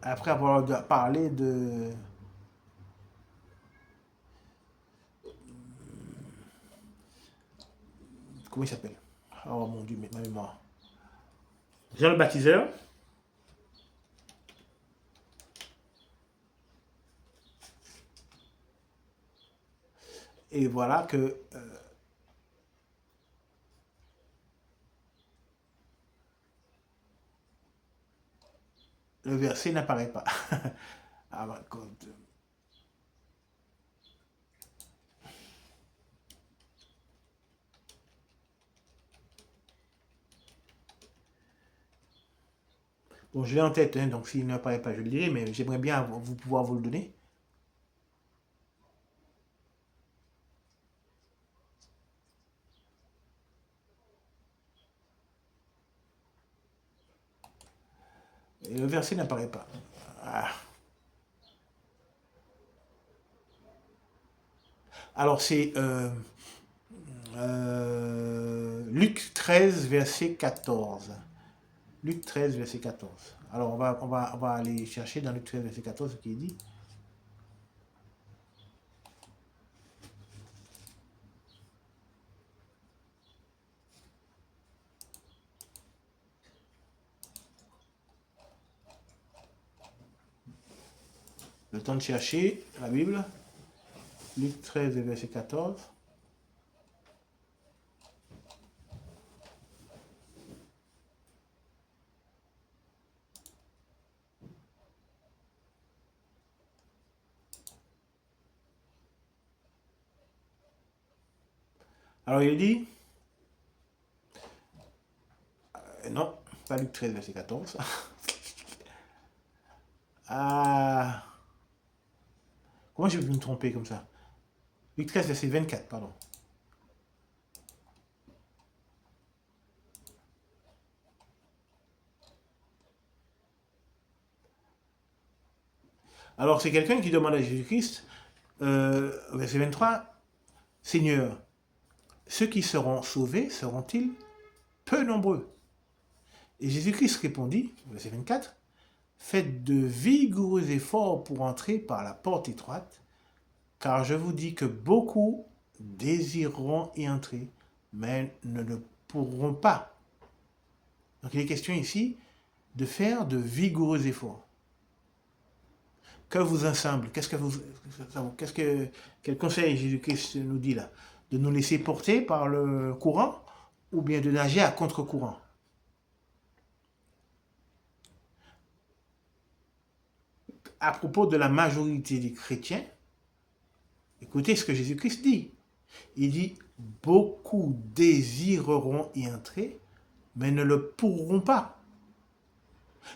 après avoir parlé de comment il s'appelle? Oh mon Dieu, ma mémoire. Jean le baptiseur. Et voilà que le verset n'apparaît pas. Alors, bon, je l'ai en tête, hein, donc s'il n'apparaît pas, je le dirai, mais j'aimerais bien pouvoir vous le donner. Et le verset n'apparaît pas. Ah. Alors c'est Luc 13, verset 14. Luc 13, verset 14. Alors on va aller chercher dans Luc 13, verset 14 ce qui est dit. Le temps de chercher la Bible. Luc 13, verset 14. Alors il dit, non, pas Luc 13, verset 14. Ah, comment j'ai pu me tromper comme ça? Luc 13, verset 24, pardon. Alors c'est quelqu'un qui demande à Jésus-Christ, verset 23, Seigneur, ceux qui seront sauvés seront-ils peu nombreux? Et Jésus-Christ répondit, verset 24, faites de vigoureux efforts pour entrer par la porte étroite, car je vous dis que beaucoup désireront y entrer, mais ne le pourront pas. Donc il est question ici de faire de vigoureux efforts. Que vous ensemble, quel conseil Jésus-Christ nous dit là? De nous laisser porter par le courant ou bien de nager à contre-courant? À propos de la majorité des chrétiens, écoutez ce que Jésus-Christ dit. Il dit, beaucoup désireront y entrer, mais ne le pourront pas.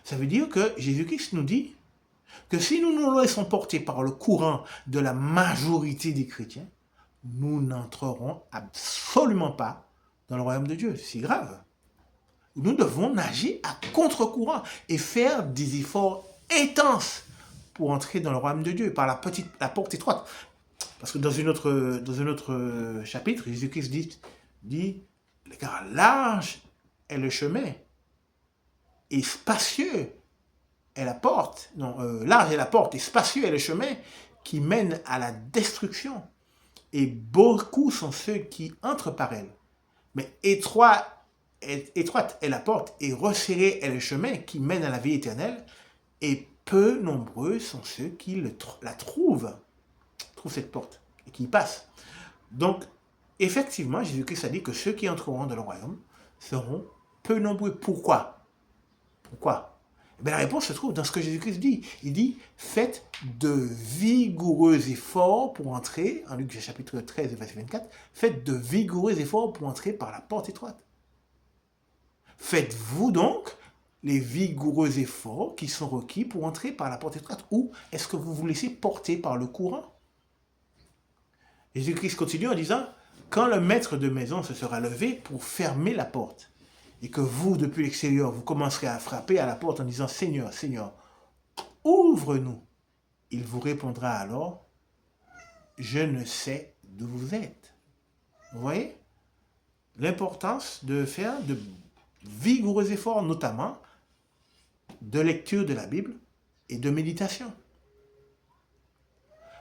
Ça veut dire que Jésus-Christ nous dit que si nous nous laissons porter par le courant de la majorité des chrétiens, nous n'entrerons absolument pas dans le royaume de Dieu. C'est grave. Nous devons nager à contre-courant et faire des efforts intenses pour entrer dans le royaume de Dieu par la porte étroite. Parce que dans un autre chapitre, Jésus-Christ dit, car large est le chemin et spacieux est la porte. Non, large est la porte et spacieux est le chemin qui mène à la destruction. Et beaucoup sont ceux qui entrent par elle. Mais étroite est la porte et resserré est le chemin qui mène à la vie éternelle. Et peu nombreux sont ceux qui la trouvent cette porte et qui y passent. Donc, effectivement, Jésus-Christ a dit que ceux qui entreront dans le royaume seront peu nombreux. Pourquoi? La réponse se trouve dans ce que Jésus-Christ dit. Il dit, faites de vigoureux efforts pour entrer, en Luc chapitre 13, verset 24, faites de vigoureux efforts pour entrer par la porte étroite. Faites-vous donc les vigoureux efforts qui sont requis pour entrer par la porte étroite, ou est-ce que vous vous laissez porter par le courant? Jésus-Christ continue en disant, quand le maître de maison se sera levé pour fermer la porte, et que vous, depuis l'extérieur, vous commencerez à frapper à la porte en disant, Seigneur, Seigneur, ouvre-nous. Il vous répondra alors, je ne sais d'où vous êtes. Vous voyez l'importance de faire de vigoureux efforts, notamment de lecture de la Bible et de méditation.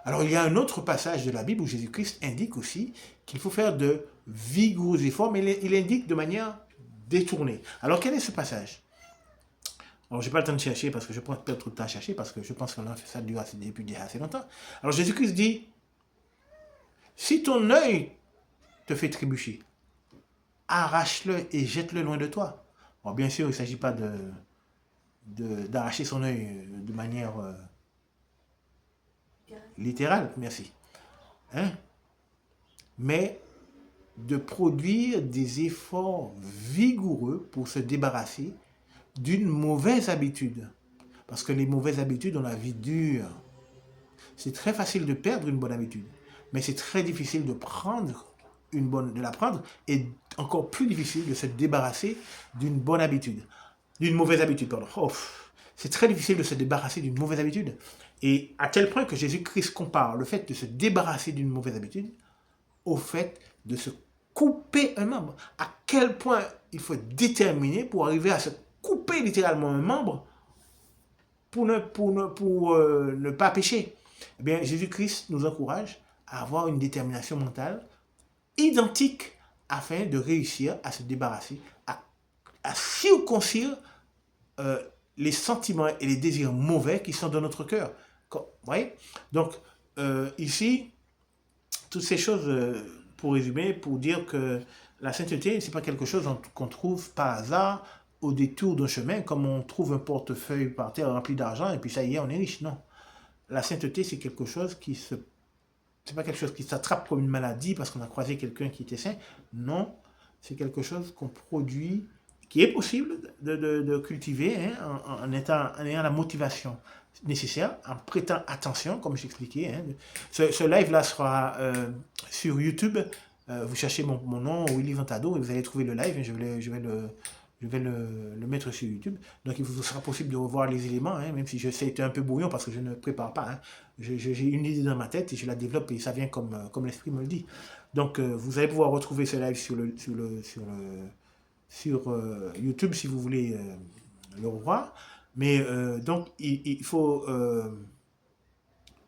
Alors, il y a un autre passage de la Bible où Jésus-Christ indique aussi qu'il faut faire de vigoureux efforts, mais il indique de manière détournée. Alors, quel est ce passage? Alors, je n'ai pas le temps de chercher parce que je prends peut-être trop de temps à chercher parce que je pense qu'on a fait ça depuis assez longtemps. Alors, Jésus-Christ dit, si ton œil te fait trébucher, arrache-le et jette-le loin de toi. Bon, bien sûr, il ne s'agit pas d'arracher son œil de manière littérale, merci. Mais de produire des efforts vigoureux pour se débarrasser d'une mauvaise habitude. Parce que les mauvaises habitudes ont la vie dure. C'est très facile de perdre une bonne habitude, mais c'est très difficile de la prendre et encore plus difficile de se débarrasser d'une bonne habitude. D'une mauvaise habitude, pardon. C'est très difficile de se débarrasser d'une mauvaise habitude. Et à tel point que Jésus-Christ compare le fait de se débarrasser d'une mauvaise habitude au fait de se couper un membre. À quel point il faut être déterminé pour arriver à se couper littéralement un membre pour ne pas pécher. Eh bien, Jésus-Christ nous encourage à avoir une détermination mentale identique afin de réussir à se débarrasser, à circoncire les sentiments et les désirs mauvais qui sont dans notre cœur. Vous voyez? Donc, ici, toutes ces choses, pour résumer, pour dire que la sainteté, ce n'est pas quelque chose qu'on trouve par hasard au détour d'un chemin, comme on trouve un portefeuille par terre rempli d'argent et puis ça y est, on est riche. Non. La sainteté, c'est quelque chose c'est pas quelque chose qui s'attrape comme une maladie parce qu'on a croisé quelqu'un qui était saint. Non, c'est quelque chose qu'on produit, qui est possible de cultiver en ayant la motivation nécessaire, en prêtant attention, comme j'expliquais. Ce live-là sera sur YouTube. Vous cherchez mon nom, Willy Ventado, et vous allez trouver le live. Je vais le mettre sur YouTube. Donc, il vous sera possible de revoir les éléments, même si je sais être un peu brouillon parce que je ne prépare pas. J'ai une idée dans ma tête et je la développe et ça vient comme l'esprit me le dit. Donc, vous allez pouvoir retrouver ce live sur YouTube si vous voulez le revoir. Mais donc, il faut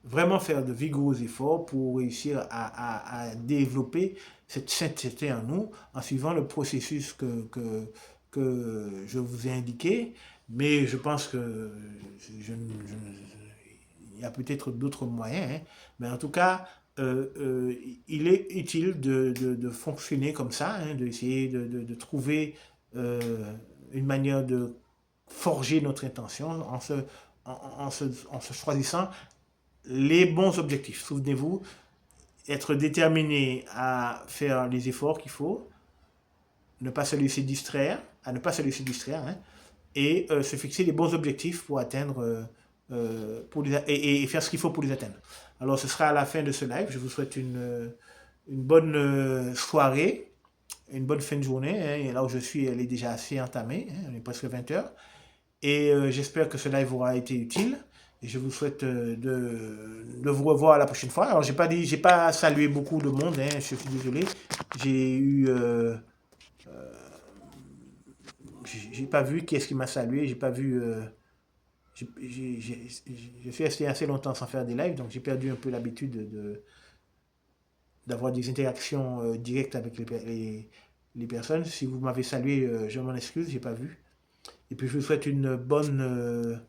vraiment faire de vigoureux efforts pour réussir à développer cette sainteté en nous en suivant le processus que je vous ai indiqué, mais je pense que il y a peut-être d'autres moyens, mais en tout cas, il est utile de fonctionner comme ça, d'essayer de trouver une manière de forger notre intention en se choisissant les bons objectifs. Souvenez-vous, être déterminé à faire les efforts qu'il faut, ne pas se laisser distraire, et se fixer les bons objectifs pour atteindre et faire ce qu'il faut pour les atteindre. Alors, ce sera à la fin de ce live. Je vous souhaite une bonne soirée, une bonne fin de journée. Hein, et là où je suis, elle est déjà assez entamée. Hein, on est presque 20 heures. Et j'espère que ce live aura été utile. Et je vous souhaite de vous revoir la prochaine fois. Alors, j'ai pas salué beaucoup de monde. Hein, je suis désolé. J'ai eu, j'ai pas vu qui est-ce qui m'a salué. J'ai pas vu. Je suis resté assez longtemps sans faire des lives, donc j'ai perdu un peu l'habitude d'avoir des interactions directes avec les personnes. Si vous m'avez salué, je m'en excuse, j'ai pas vu. Et puis je vous souhaite une bonne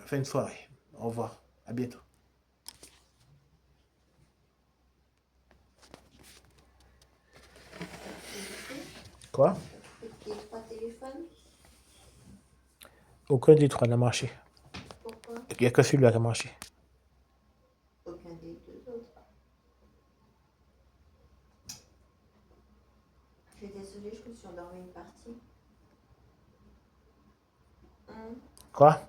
fin de soirée. Au revoir, à bientôt. Quoi? Les trois téléphones? Aucun des trois n'a marché. Pourquoi? Il n'y a que celui-là qui a marché. Aucun des deux autres. Je suis désolée, je me suis endormie une partie. Quoi?